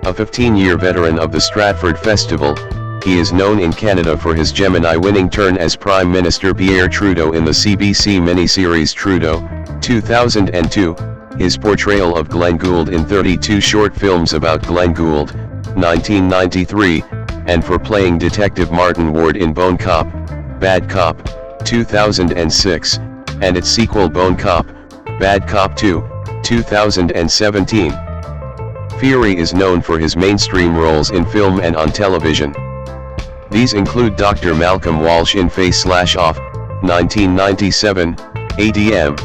A: A 15-year veteran of the Stratford Festival, he is known in Canada for his Gemini-winning turn as Prime Minister Pierre Trudeau in the CBC miniseries Trudeau, 2002, his portrayal of Glenn Gould in 32 short films about Glenn Gould, 1993, and for playing Detective Martin Ward in Bone Cop, Bad Cop, 2006, and its sequel Bone Cop, Bad Cop 2, 2017. Fieri is known for his mainstream roles in film and on television. These include Dr. Malcolm Walsh in Face/Off, 1997, ADM.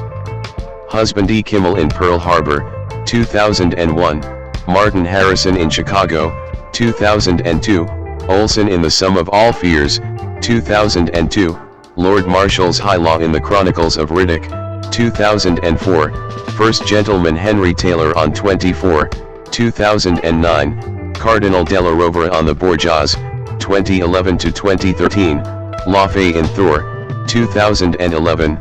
A: Husband E. Kimmel in Pearl Harbor, 2001, Martin Harrison in Chicago, 2002, Olsen in The Sum of All Fears, 2002, Lord Marshall's High Law in The Chronicles of Riddick, 2004, First Gentleman Henry Taylor on 24, 2009, Cardinal Della Rovere on The Borgias, 2011-2013, Lafay in Thor, 2011,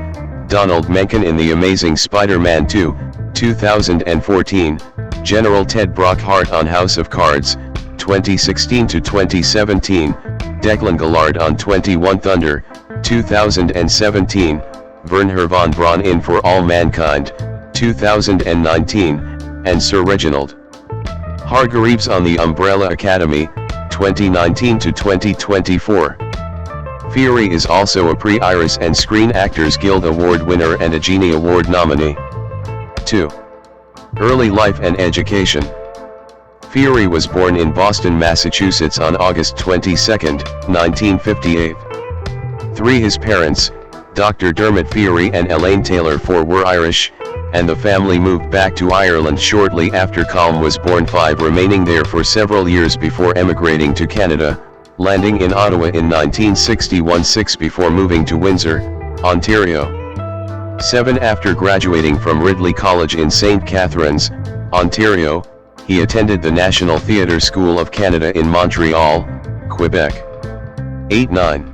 A: Donald Menken in The Amazing Spider-Man 2, 2014, General Ted Brockhart on House of Cards, 2016-2017, Declan Gallard on 21 Thunder, 2017, Wernher von Braun in For All Mankind, 2019, and Sir Reginald Hargreaves on The Umbrella Academy, 2019-2024. Fieri is also a Prix Iris and Screen Actors Guild Award winner and a Genie Award nominee. 2. Early life and education. Fieri was born in Boston, Massachusetts on August 22, 1958. 3. His parents, Dr. Dermot Fieri and Elaine Taylor IV, were Irish, and the family moved back to Ireland shortly after Colm was born, 5 remaining there for several years before emigrating to Canada, landing in Ottawa in 1961, 6 before moving to Windsor, Ontario. 7 After graduating from Ridley College in St. Catharines, Ontario, he attended the National Theatre School of Canada in Montreal, Quebec. 8-9.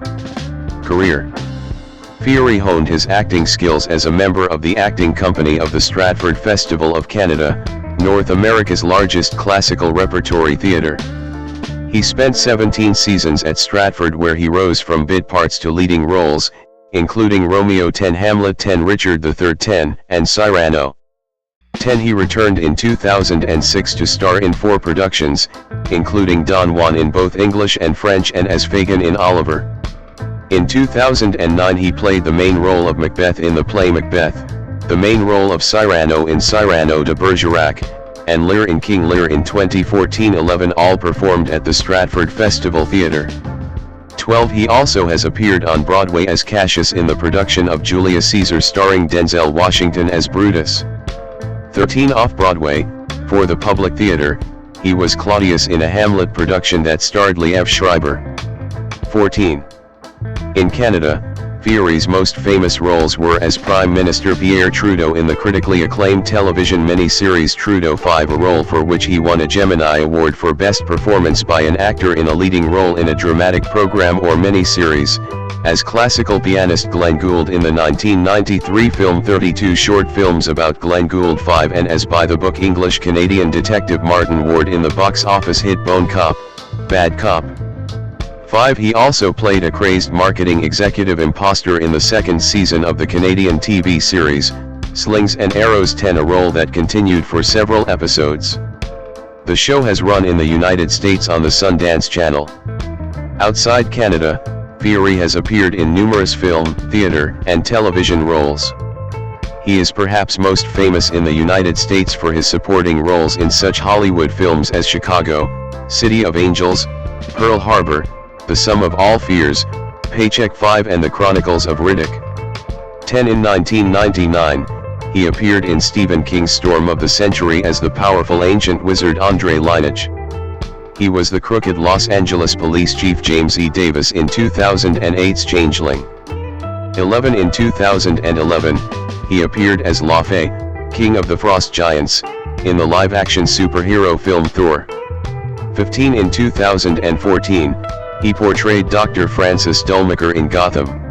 A: Career. Fieri honed his acting skills as a member of the acting company of the Stratford Festival of Canada, North America's largest classical repertory theatre. He spent 17 seasons at Stratford, where he rose from bit parts to leading roles, including Romeo 10, Hamlet 10, Richard III 10, and Cyrano 10. He returned in 2006 to star in 4 productions, including Don Juan in both English and French and as Fagin in Oliver. In 2009 he played the main role of Macbeth in the play Macbeth, the main role of Cyrano in Cyrano de Bergerac, and Lear in King Lear in 2014-11, all performed at the Stratford Festival Theatre. 12 He also has appeared on Broadway as Cassius in the production of Julius Caesar starring Denzel Washington as Brutus. 13 Off-Broadway, for the Public Theatre, he was Claudius in a Hamlet production that starred Liev Schreiber. 14. In Canada, Fieri's most famous roles were as Prime Minister Pierre Trudeau in the critically acclaimed television miniseries Trudeau 5, a role for which he won a Gemini Award for Best Performance by an Actor in a Leading Role in a Dramatic Program or Miniseries, as classical pianist Glenn Gould in the 1993 film 32 Short Films About Glenn Gould 5, and as by-the-book English-Canadian detective Martin Ward in the box office hit Bone Cop, Bad Cop 5. He also played a crazed marketing executive imposter in the 2nd season of the Canadian TV series, Slings and Arrows 10, a role that continued for several episodes. The show has run in the United States on the Sundance Channel. Outside Canada, Fieri has appeared in numerous film, theater, and television roles. He is perhaps most famous in the United States for his supporting roles in such Hollywood films as Chicago, City of Angels, Pearl Harbor, The Sum of All Fears, Paycheck 5, and The Chronicles of Riddick. 10 In 1999, he appeared in Stephen King's Storm of the Century as the powerful ancient wizard Andre Lineage. He was the crooked Los Angeles Police Chief James E. Davis in 2008's Changeling. 11 In 2011, he appeared as Laufey, King of the Frost Giants, in the live-action superhero film Thor. 15 In 2014, he portrayed Dr. Francis Dulmacher in Gotham.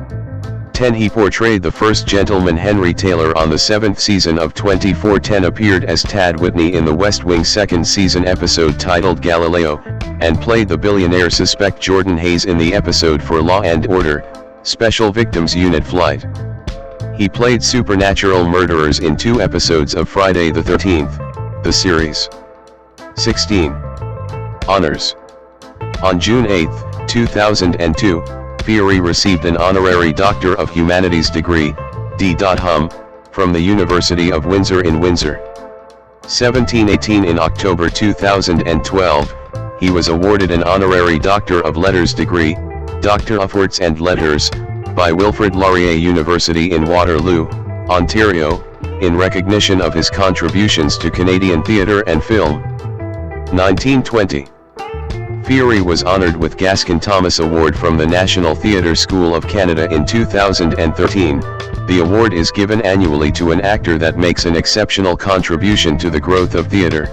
A: 10 He portrayed the first gentleman Henry Taylor on the 7th season of 24. 10 Appeared as Tad Whitney in the West Wing 2nd season episode titled Galileo, and played the billionaire suspect Jordan Hayes in the episode for Law and Order, Special Victims Unit Flight. He played supernatural murderers in 2 episodes of Friday the 13th, the series. 16. Honors. On June 8, 2002, Fury received an honorary Doctor of Humanities degree, D.Hum, from the University of Windsor in Windsor. 1718 In October 2012, he was awarded an honorary Doctor of Letters degree, Doctor of Arts and Letters, by Wilfrid Laurier University in Waterloo, Ontario, in recognition of his contributions to Canadian theatre and film. 1920. Fury was honoured with Gaskin Thomas Award from the National Theatre School of Canada in 2013. The award is given annually to an actor that makes an exceptional contribution to the growth of theatre.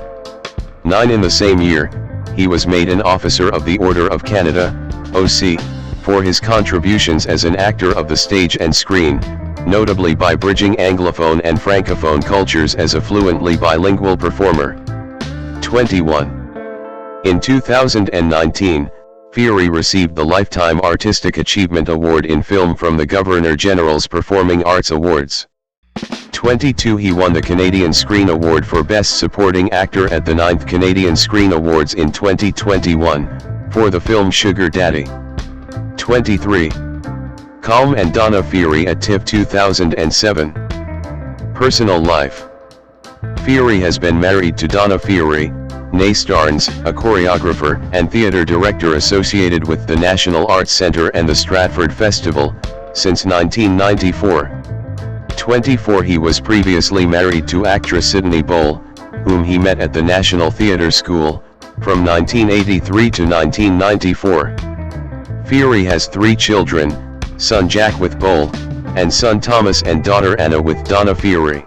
A: 9 In the same year, he was made an Officer of the Order of Canada, OC, for his contributions as an actor of the stage and screen, notably by bridging Anglophone and Francophone cultures as a fluently bilingual performer. 21. In 2019, Fury received the Lifetime Artistic Achievement Award in Film from the Governor-General's Performing Arts Awards. 22. He won the Canadian Screen Award for Best Supporting Actor at the 9th Canadian Screen Awards in 2021, for the film Sugar Daddy. 23. Calm and Donna Fury at TIFF 2007. Personal life. Fury has been married to Donna Fury, née Starnes, a choreographer and theatre director associated with the National Arts Centre and the Stratford Festival, since 1994. 24. He was previously married to actress Sydney Bowl, whom he met at the National Theatre School, from 1983 to 1994. Fury has 3 children, son Jack with Bowl, and son Thomas and daughter Anna with Donna Fury.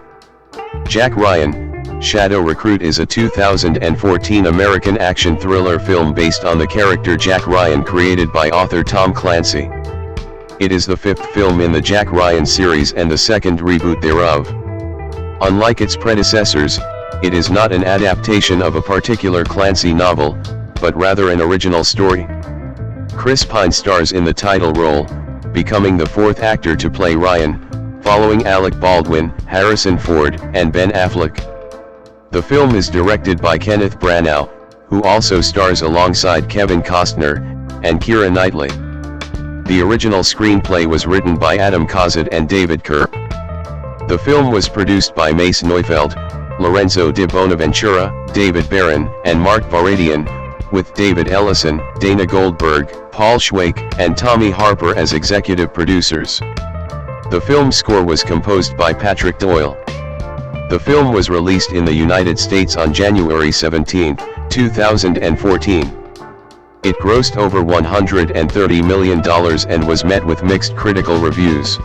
A: Jack Ryan, Shadow Recruit is a 2014 American action thriller film based on the character Jack Ryan created by author Tom Clancy. It is the 5th film in the Jack Ryan series and the 2nd reboot thereof. Unlike its predecessors, it is not an adaptation of a particular Clancy novel, but rather an original story. Chris Pine stars in the title role, becoming the 4th actor to play Ryan, following Alec Baldwin, Harrison Ford, and Ben Affleck. The film is directed by Kenneth Branagh, who also stars alongside Kevin Costner and Keira Knightley. The original screenplay was written by Adam Cozad and David Kerr. The film was produced by Mace Neufeld, Lorenzo de Bonaventura, David Barron, and Mark Varadian, with David Ellison, Dana Goldberg, Paul Schweik, and Tommy Harper as executive producers. The film score was composed by Patrick Doyle. The film was released in the United States on January 17, 2014. It grossed over $130 million and was met with mixed critical reviews.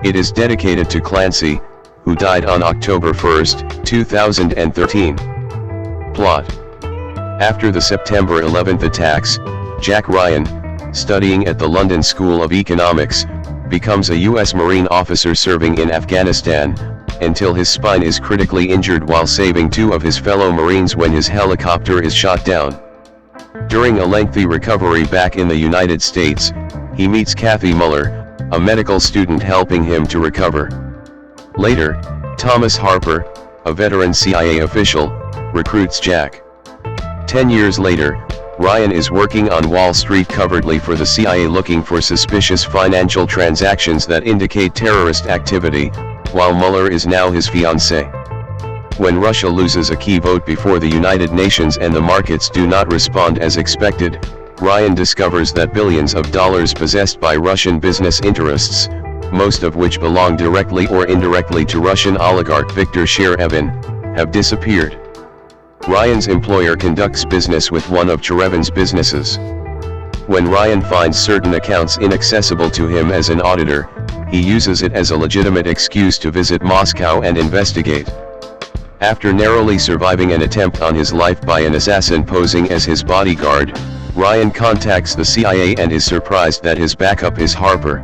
A: It is dedicated to Clancy, who died on October 1, 2013. Plot. After the September 11 attacks, Jack Ryan, studying at the London School of Economics, becomes a U.S. Marine officer serving in Afghanistan, until his spine is critically injured while saving 2 of his fellow Marines when his helicopter is shot down. During a lengthy recovery back in the United States, he meets Kathy Muller, a medical student helping him to recover. Later, Thomas Harper, a veteran CIA official, recruits Jack. 10 years later, Ryan is working on Wall Street covertly for the CIA looking for suspicious financial transactions that indicate terrorist activity, while Mueller is now his fiancée. When Russia loses a key vote before the United Nations and the markets do not respond as expected, Ryan discovers that billions of dollars possessed by Russian business interests, most of which belong directly or indirectly to Russian oligarch Viktor Cherevin, have disappeared. Ryan's employer conducts business with one of Cherevin's businesses. When Ryan finds certain accounts inaccessible to him as an auditor, he uses it as a legitimate excuse to visit Moscow and investigate. After narrowly surviving an attempt on his life by an assassin posing as his bodyguard, Ryan contacts the CIA and is surprised that his backup is Harper.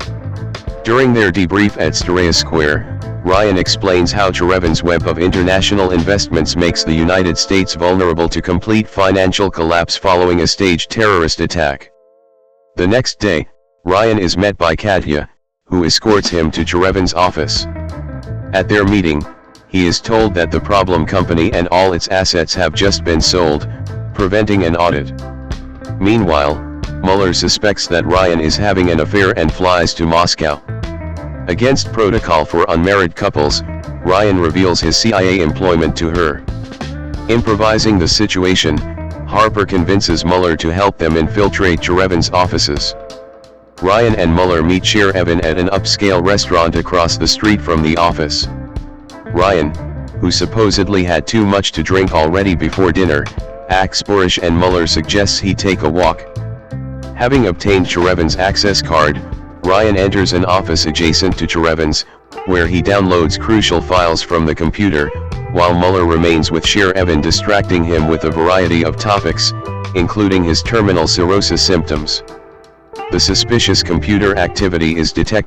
A: During their debrief at Staraya Square, Ryan explains how Cherevin's web of international investments makes the United States vulnerable to complete financial collapse following a staged terrorist attack. The next day, Ryan is met by Katya, who escorts him to Cherevin's office. At their meeting, he is told that the problem company and all its assets have just been sold, preventing an audit. Meanwhile, Mueller suspects that Ryan is having an affair and flies to Moscow. Against protocol for unmarried couples, Ryan reveals his CIA employment to her. Improvising the situation, Harper convinces Mueller to help them infiltrate Cherevin's offices. Ryan and Mueller meet Cherevin at an upscale restaurant across the street from the office. Ryan, who supposedly had too much to drink already before dinner, acts boorish and Mueller suggests he take a walk. Having obtained Cherevin's access card, Ryan enters an office adjacent to Cherevin's, where he downloads crucial files from the computer, while Mueller remains with Cherevin distracting him with a variety of topics, including his terminal cirrhosis symptoms. The suspicious computer activity is detected